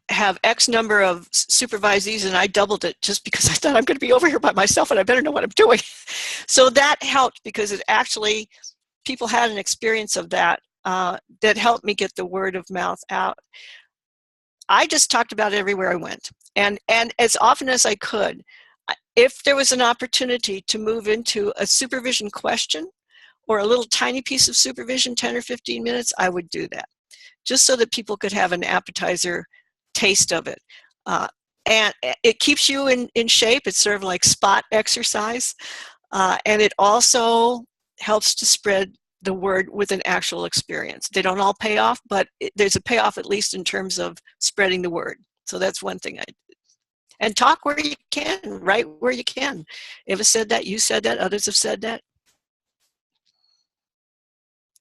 have X number of supervisees, and I doubled it just because I thought, I'm going to be over here by myself and I better know what I'm doing. So that helped, because it actually, people had an experience of that that helped me get the word of mouth out. I just talked about it everywhere I went, and as often as I could. If there was an opportunity to move into a supervision question or a little tiny piece of supervision, 10 or 15 minutes, I would do that, just so that people could have an appetizer taste of it. And it keeps you in shape. It's sort of like spot exercise. And it also helps to spread the word with an actual experience. They don't all pay off, but there's a payoff, at least in terms of spreading the word. So that's one thing I did. And talk where you can, write where you can. Eva said that, you said that, others have said that.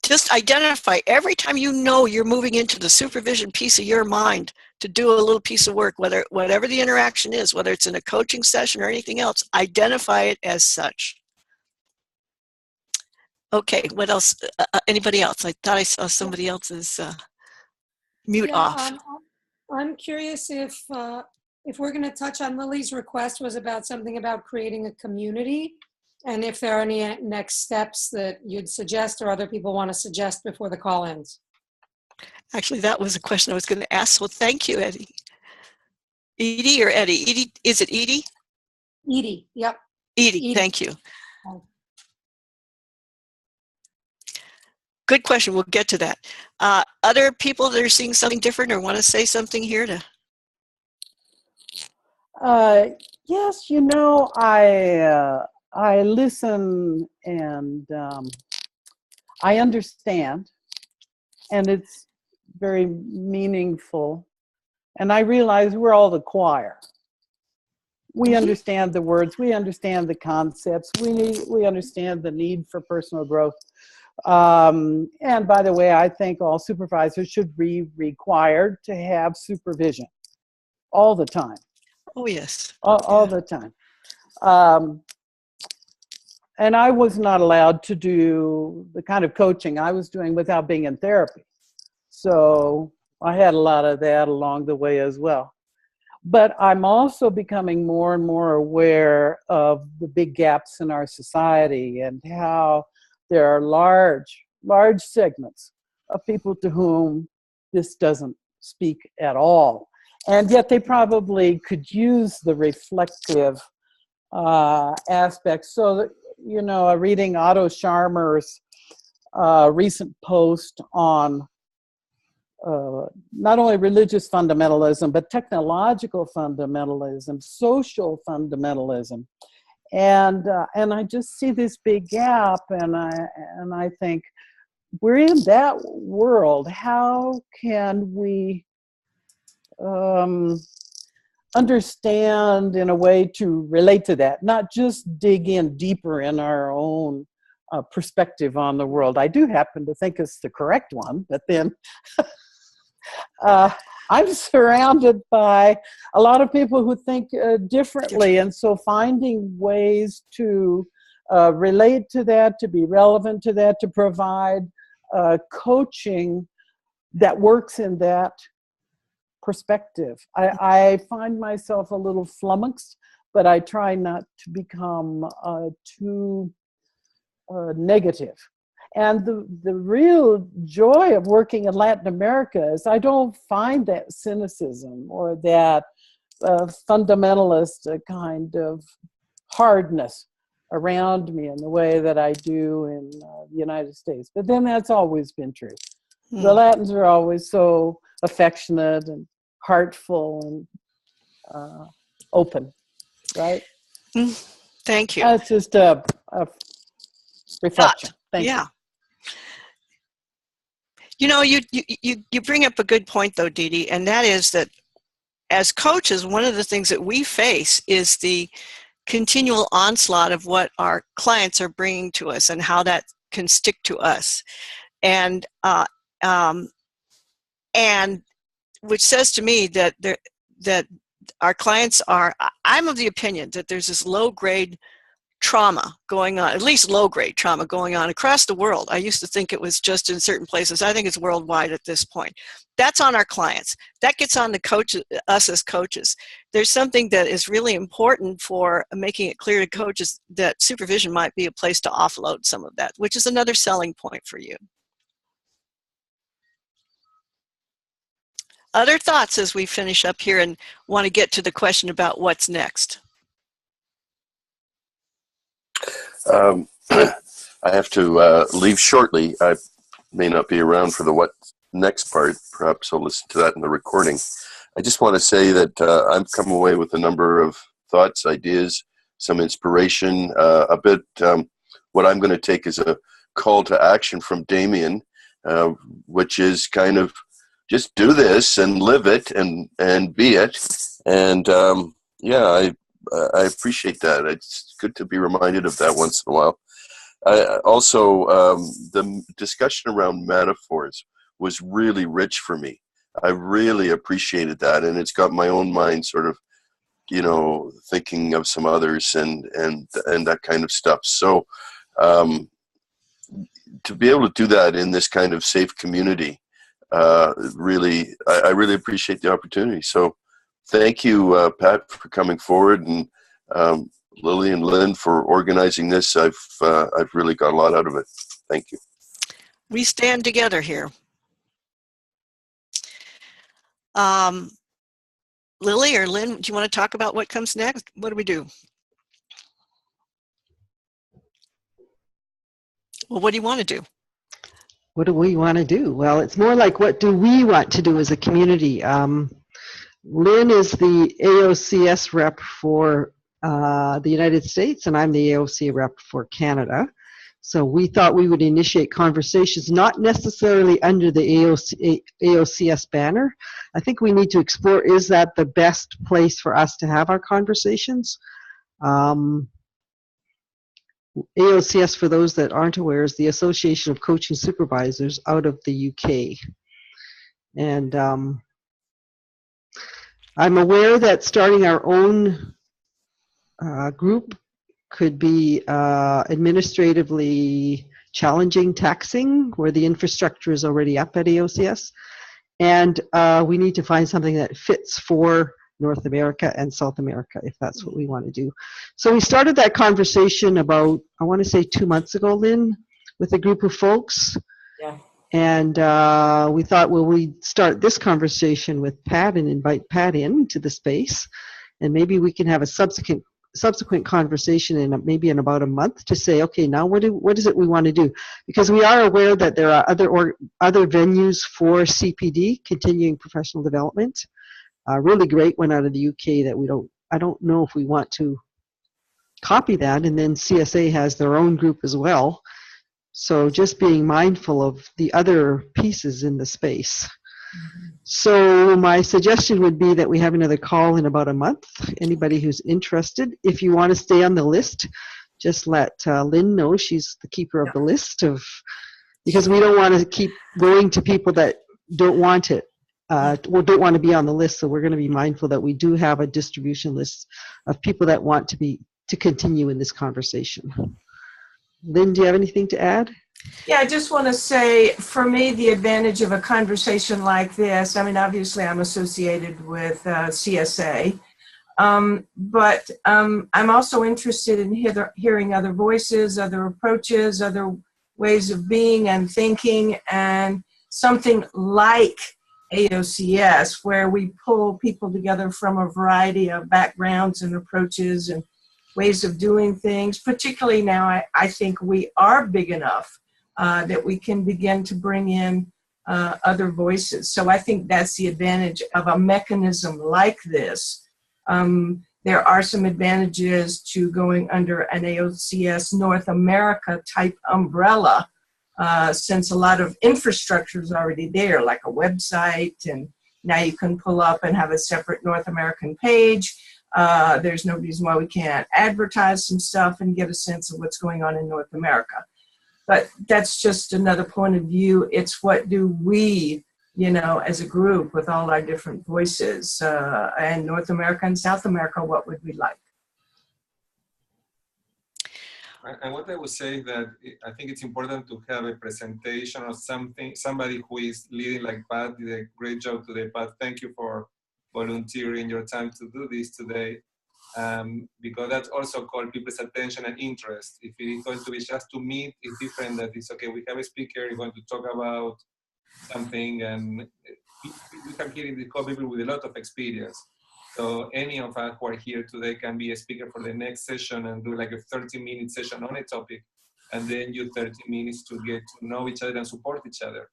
Just identify every time you know you're moving into the supervision piece of your mind to do a little piece of work, whatever the interaction is, whether it's in a coaching session or anything else, identify it as such. Okay, what else? Anybody else? I thought I saw somebody else's mute off. I'm curious if we're going to touch on Lily's request was about something about creating a community, and if there are any next steps that you'd suggest or other people want to suggest before the call ends. Actually, that was a question I was going to ask, so thank you, Eddie. Edie or Eddie? Edie, is it Edie? Edie, yep. Edie, thank you. Good question. We'll get to that. Other people that are seeing something different or want to say something here to? Yes, you know, I listen and I understand, and it's very meaningful. And I realize we're all the choir. We understand the words, we understand the concepts, we understand the need for personal growth. And by the way, I think all supervisors should be required to have supervision all the time. Oh, yes. All the time. And I was not allowed to do the kind of coaching I was doing without being in therapy. So I had a lot of that along the way as well. But I'm also becoming more and more aware of the big gaps in our society and how there are large segments of people to whom this doesn't speak at all. And yet they probably could use the reflective aspects. So that, you know, reading Otto Scharmer's recent post on not only religious fundamentalism, but technological fundamentalism, social fundamentalism. And I just see this big gap, and I think we're in that world. How can we understand in a way to relate to that, not just dig in deeper in our own perspective on the world? I do happen to think it's the correct one, but then I'm surrounded by a lot of people who think differently, and so finding ways to relate to that, to be relevant to that, to provide coaching that works in that perspective. I find myself a little flummoxed, but I try not to become too negative. And the real joy of working in Latin America is I don't find that cynicism or that fundamentalist kind of hardness around me in the way that I do in the United States. But then that's always been true. The Latins are always so affectionate and heartful and open, right? Thank you. That's just a reflection. Thank you. You know, you bring up a good point, though, Dee Dee, and that is that as coaches, one of the things that we face is the continual onslaught of what our clients are bringing to us and how that can stick to us. And which says to me that that our clients are, I'm of the opinion that there's this low-grade trauma going on, at least low-grade trauma going on across the world. I used to think it was just in certain places. I think it's worldwide at this point. That's on our clients. That gets on the coaches, us as coaches. There's something that is really important for making it clear to coaches that supervision might be a place to offload some of that, which is another selling point for you. Other thoughts as we finish up here and want to get to the question about what's next? I have to leave shortly. I may not be around for the what next part. Perhaps I'll listen to that in the recording. I just want to say that I've come away with a number of thoughts, ideas, some inspiration, a bit what I'm going to take as a call to action from Damien, which is kind of just do this and live it and be it. And yeah, I appreciate that. It's good to be reminded of that once in a while. Also, the discussion around metaphors was really rich for me. I really appreciated that, and it's got my own mind sort of, you know, thinking of some others and that kind of stuff. So to be able to do that in this kind of safe community, really, I really appreciate the opportunity. So thank you, Pat, for coming forward, and Lily and Lynn for organizing this. I've really got a lot out of it. Thank you. We stand together here. Lily or Lynn, do you want to talk about what comes next? What do we do? Well, what do you want to do? What do we want to do? Well, it's more like what do we want to do as a community? Lynn is the AOCS rep for the United States, and I'm the AOC rep for Canada. So we thought we would initiate conversations, not necessarily under the AOCS banner. I think we need to explore, is that the best place for us to have our conversations? AOCS, for those that aren't aware, is the Association of Coaching Supervisors out of the UK. And I'm aware that starting our own group could be administratively challenging, taxing, where the infrastructure is already up at AOCS. And we need to find something that fits for North America and South America, if that's what we want to do. So we started that conversation about, I want to say 2 months ago, Lynn, with a group of folks. Yeah. And we thought, well, we'd start this conversation with Pat and invite Pat into the space. And maybe we can have a subsequent conversation maybe in about a month to say, okay, now what is it we want to do? Because we are aware that there are other venues for CPD, continuing professional development. Really great one out of the UK that I don't know if we want to copy that, and then CSA has their own group as well. So just being mindful of the other pieces in the space. So my suggestion would be that we have another call in about a month. Anybody who's interested, if you want to stay on the list, just let Lynn know. She's the keeper of the list, because we don't want to keep going to people that don't want it. Don't want to be on the list, so we're going to be mindful that we do have a distribution list of people that want to continue in this conversation. Lynn, do you have anything to add? Yeah, I just want to say, for me, the advantage of a conversation like this, I mean, obviously I'm associated with CSA, but I'm also interested in hearing other voices, other approaches, other ways of being and thinking, and something like AOCS, where we pull people together from a variety of backgrounds and approaches and ways of doing things. Particularly now, I think we are big enough that we can begin to bring in other voices. So I think that's the advantage of a mechanism like this. There are some advantages to going under an AOCS North America type umbrella, since a lot of infrastructure is already there, like a website, and now you can pull up and have a separate North American page. There's no reason why we can't advertise some stuff and get a sense of what's going on in North America. But that's just another point of view. It's what do we, as a group with all our different voices, and North America and South America, what would we like? And what I would say that I think it's important to have a presentation or somebody who is leading, like Pat did a great job today. Pat, thank you for volunteering your time to do this today, because that's also called people's attention and interest. If it is going to be just to meet, it's different. That it's okay, we have a speaker, you're going to talk about something, and we have here in the call people with a lot of experience. So any of us who are here today can be a speaker for the next session and do like a 30-minute session on a topic, and then use 30 minutes to get to know each other and support each other.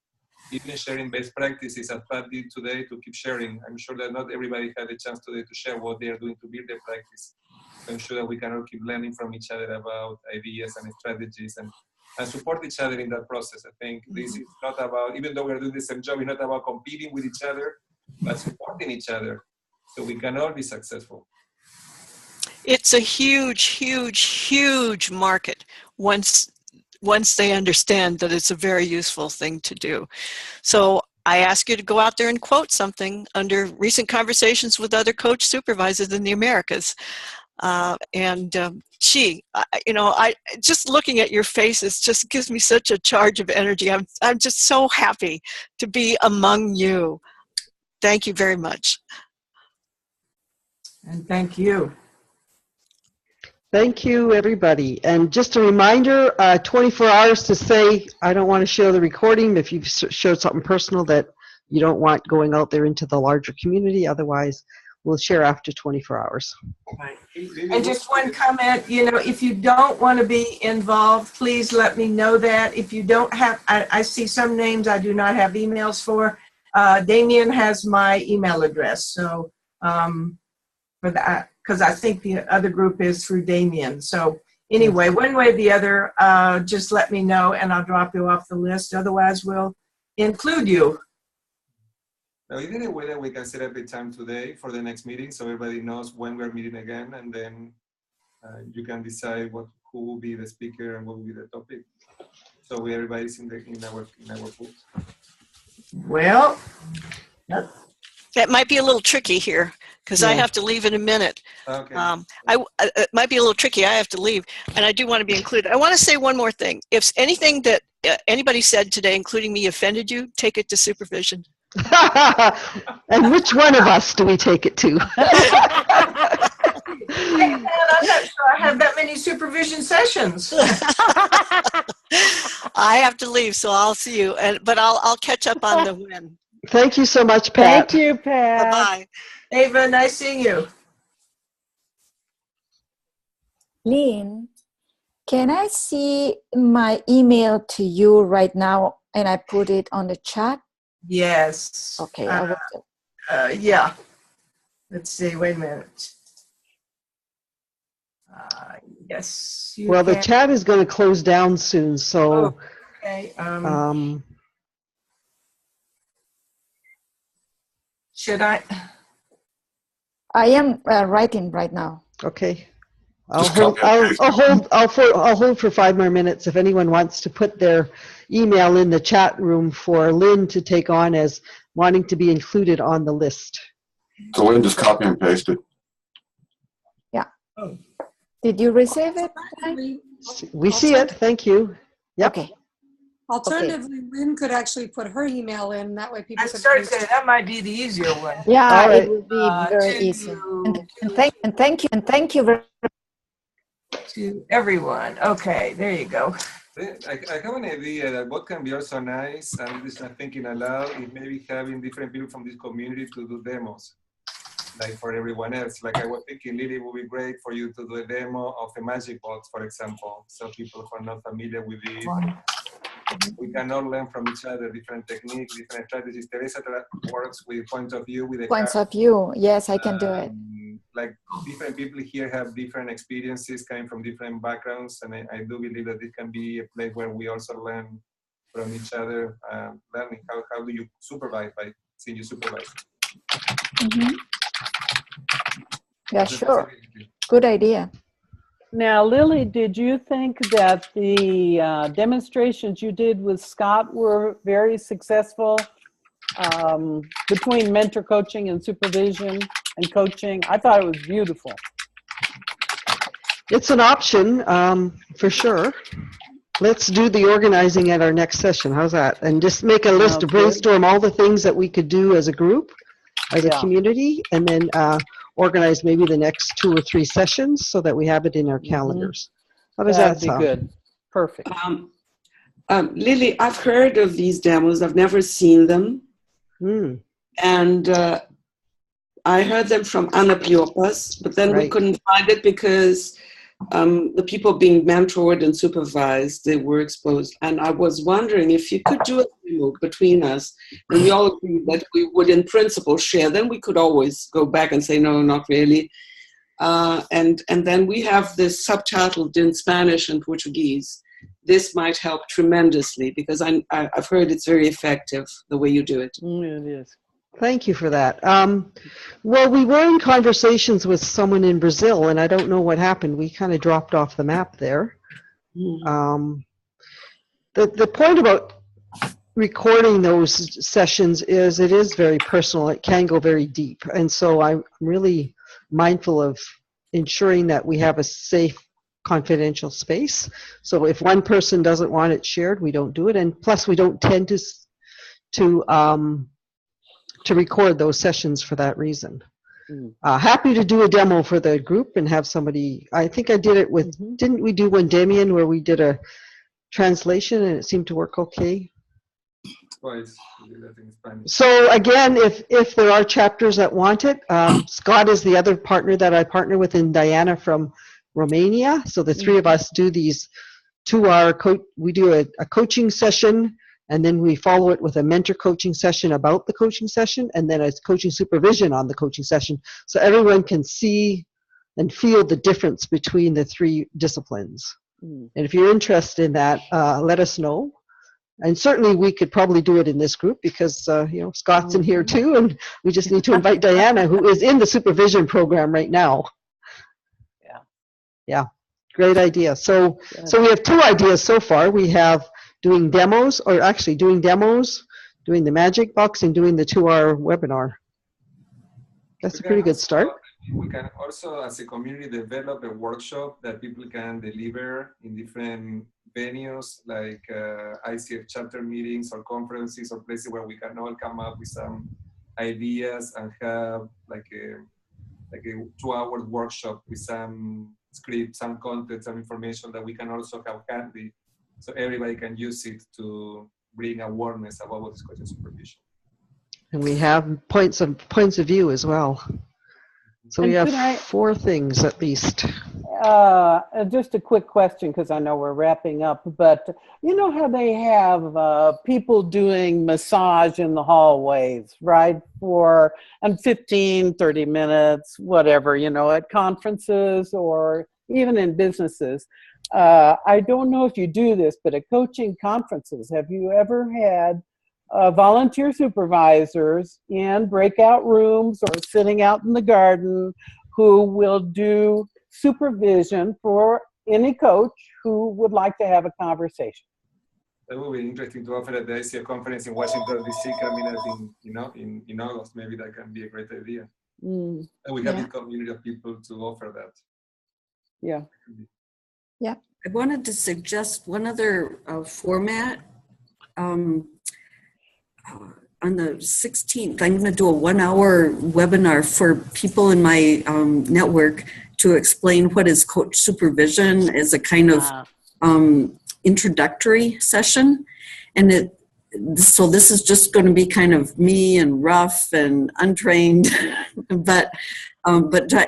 Even sharing best practices, as Pat did today, to keep sharing. I'm sure that not everybody had a chance today to share what they are doing to build their practice. I'm sure that we can all keep learning from each other about ideas and strategies and support each other in that process. I think this is not about, even though we're doing the same job, it's not about competing with each other, but supporting each other so we can all be successful. It's a huge, huge, huge market once they understand that it's a very useful thing to do. So I ask you to go out there and quote something under recent conversations with other coach supervisors in the Americas. I just looking at your faces just gives me such a charge of energy. I'm just so happy to be among you. Thank you very much. And thank you. Thank you, everybody. And just a reminder, 24 hours to say, I don't want to show the recording if you've showed something personal that you don't want going out there into the larger community. Otherwise, we'll share after 24 hours. Right. And just one comment, if you don't want to be involved, please let me know that. If you don't have, I see some names I do not have emails for. Damien has my email address. So for that, because I think the other group is through Damien. So anyway, one way or the other, just let me know and I'll drop you off the list. Otherwise, we'll include you. Now, is there a way that we can set up a time today for the next meeting so everybody knows when we're meeting again, and then you can decide who will be the speaker and what will be the topic, so everybody's in our group. Well, that might be a little tricky here because I have to leave in a minute. Okay. It might be a little tricky. I have to leave, and I do want to be included. I want to say one more thing. If anything that anybody said today, including me, offended you, take it to supervision. And which one of us do we take it to? Hey, man, I'm not sure I have that many supervision sessions. I have to leave, so I'll see you. But I'll catch up on the win. Thank you so much, Pat. Thank you, Pat. Bye-bye. Ava, nice seeing you. Lynn, can I see my email to you right now and I put it on the chat? Yes. Okay. Yeah. Let's see. Wait a minute. Yes. Well, the chat is going to close down soon, so. Okay. Should I? I am writing right now. Okay. I'll hold for 5 more minutes if anyone wants to put their email in the chat room for Lynn to take on as wanting to be included on the list. So Lynn, just copy and paste it. Yeah. Did you receive it? We see it. Thank you. Yep. Okay. Alternatively, Lynn could actually put her email in. That way people I could. started saying that might be the easier one. Yeah, right. it would be very easy. And thank you very much. To everyone. Okay, there you go. I have an idea that what can be also nice, and this is not thinking aloud, is maybe having different people from this community to do demos, like for everyone else. Like I was thinking, Lily, it would be great for you to do a demo of a magic box, for example, so people who are not familiar with it. We can all learn from each other different techniques, different strategies. Teresa works with point of view, with Points of view. Yes, I can do it. Like different people here have different experiences coming from different backgrounds, and I do believe that this can be a place where we also learn from each other, learning how do you supervise by seeing you supervise. Mm-hmm. Yeah, sure. Good idea. Now, Lily, did you think that the demonstrations you did with Scott were very successful between mentor coaching and supervision and coaching? I thought it was beautiful. It's an option, for sure. Let's do the organizing at our next session. How's that? And just make a list to brainstorm all the things that we could do as a group, as a community, and then organize maybe the next 2 or 3 sessions so that we have it in our calendars. How does that sound? That'd be good. Perfect. Lily, I've heard of these demos. I've never seen them. And I heard them from Ana Piopas, but then we couldn't find it because the people being mentored and supervised, they were exposed. And I was wondering if you could do a demo between us, and we all agreed that we would in principle share. Then we could always go back and say, no, not really. And then we have this subtitled in Spanish and Portuguese. This might help tremendously because I've heard it's very effective the way you do it. It is. Thank you for that. Well, we were in conversations with someone in Brazil, and I don't know what happened. We kind of dropped off the map there. The point about recording those sessions is it is very personal. It can go very deep. And so I'm really mindful of ensuring that we have a safe, confidential space. So if one person doesn't want it shared, we don't do it. And plus, we don't tend to record those sessions for that reason. Happy to do a demo for the group and have somebody, I think I did it with, didn't we do one, Damien, where we did a translation and it seemed to work okay? Twice. I think Spanish. So again, if there are chapters that want it, Scott is the other partner that I partner with, and Diana from Romania. So the three of us do these 2-hour we do a coaching session, and then we follow it with a mentor coaching session about the coaching session, and then a coaching supervision on the coaching session, so everyone can see and feel the difference between the 3 disciplines. And if you're interested in that, let us know. And certainly we could probably do it in this group because, you know, Scott's in here too, and we just need to invite Diana, who is in the supervision program right now. Yeah. Yeah, great idea. So we have 2 ideas so far. We have doing demos, doing the magic box, and doing the 2-hour webinar. That's a pretty good start. We can also, as a community, develop a workshop that people can deliver in different venues, like ICF chapter meetings or conferences or places where we can all come up with some ideas and have like a 2-hour workshop with some script, some content, some information that we can also have handy, so everybody can use it to bring awareness about what is coaching supervision. And we have points of view as well. So we have 4 things at least. Just a quick question, because I know we're wrapping up, but you know how they have people doing massage in the hallways, right? And 15, 30 minutes, whatever, you know, at conferences or even in businesses. I don't know if you do this, but at coaching conferences, have you ever had volunteer supervisors in breakout rooms or sitting out in the garden who will do supervision for any coach who would like to have a conversation? That would be interesting to offer at the ICF conference in Washington, D.C. coming up in August. Maybe that can be a great idea. And we have a community of people to offer that. Yeah. Yeah. I wanted to suggest one other format. On the 16th, I'm going to do a 1-hour webinar for people in my network to explain what is coach supervision as a kind of introductory session. And so this is just going to be kind of me and rough and untrained, but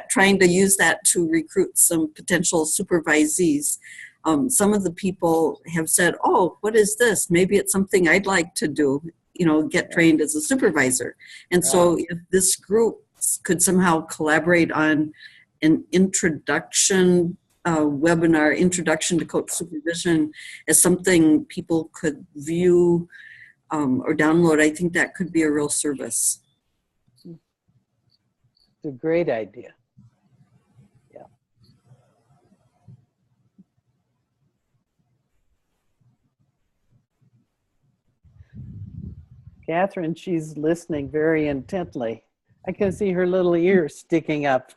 trying to use that to recruit some potential supervisees. Some of the people have said, oh, what is this? Maybe it's something I'd like to do, you know, get trained as a supervisor. And so if this group could somehow collaborate on an introduction webinar, Introduction to Coach Supervision, as something people could view or download, I think that could be a real service. It's a great idea. Yeah. Catherine, she's listening very intently. I can see her little ears sticking up.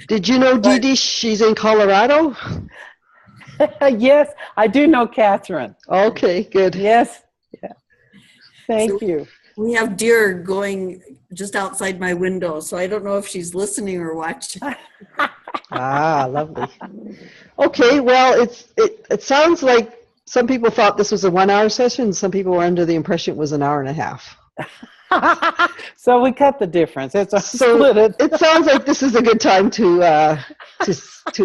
Did you know Dee Dee, she's in Colorado? Yes, I do know Catherine. Okay, good. Yes. Yeah. Thank you. We have deer going just outside my window, so I don't know if she's listening or watching. Lovely. Okay, well, it sounds like some people thought this was a 1-hour session. Some people were under the impression it was an hour and a half. So we cut the difference. It sounds like this is a good time to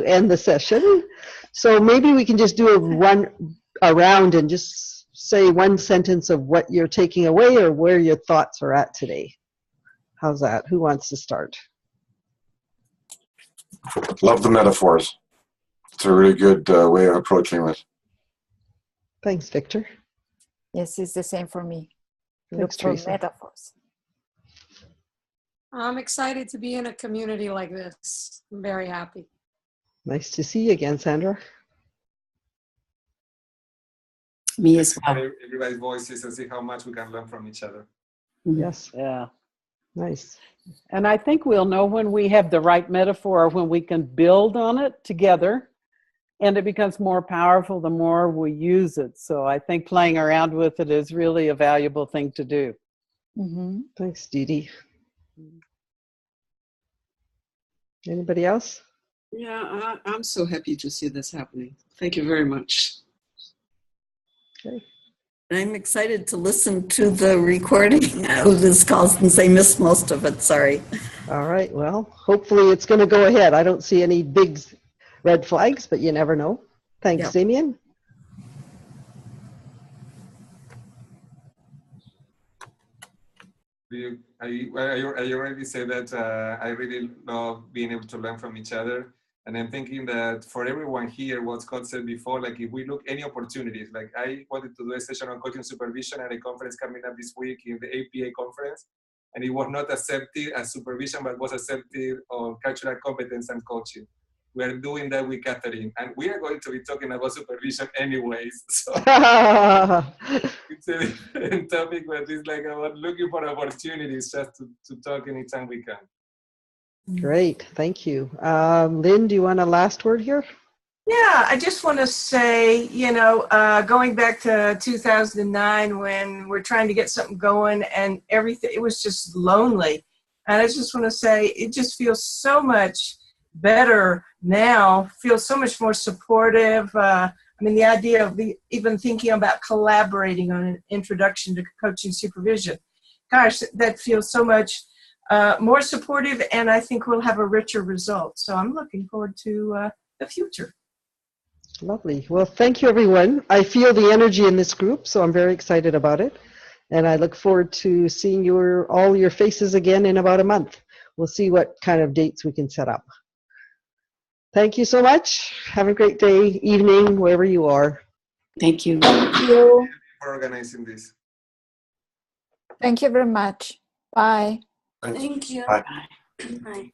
end the session. So maybe we can just do a round and just say one sentence of what you're taking away or where your thoughts are at today. How's that? Who wants to start? Love the metaphors. It's a really good way of approaching it. Thanks, Victor. Yes, it's the same for me. Thanks, Look for Teresa. metaphors. I'm excited to be in a community like this. I'm very happy. Nice to see you again, Sandra. Me as well. Everybody's voices and see how much we can learn from each other. Yes. Yeah. Nice. And I think we'll know when we have the right metaphor, when we can build on it together, and it becomes more powerful the more we use it. So I think playing around with it is really a valuable thing to do. Mm-hmm. Thanks, Dee Dee. Anybody else? Yeah, I'm so happy to see this happening. Thank you very much. Okay. I'm excited to listen to the recording of this call since I missed most of it. Sorry. All right, well, hopefully it's going to go ahead. I don't see any big red flags, but you never know. Thanks, Yep. Damien. I already said that I really love being able to learn from each other. And I'm thinking that for everyone here, what Scott said before, like if we look any opportunities, like I wanted to do a session on coaching supervision at a conference coming up this week in the APA conference. And it was not accepted as supervision, but was accepted on cultural competence and coaching. We are doing that with Catherine, and we are going to be talking about supervision anyways. So it's a different topic, but it's like about looking for opportunities just to talk anytime we can. Great, thank you. Lynn, do you want a last word here? Yeah, I just want to say, going back to 2009 when we're trying to get something going and everything, it was just lonely. And I just want to say, it just feels so much better now, feels so much more supportive. The idea of even thinking about collaborating on an introduction to coaching supervision, gosh, that feels so much more supportive, and I think we'll have a richer result. So I'm looking forward to the future. Lovely. Well, thank you, everyone. I feel the energy in this group, so I'm very excited about it. And I look forward to seeing all your faces again in about a month. We'll see what kind of dates we can set up. Thank you so much. Have a great day, evening, wherever you are. Thank you. Thank you. For organizing this. Thank you very much. Bye. Thanks. Thank you. Bye. Bye.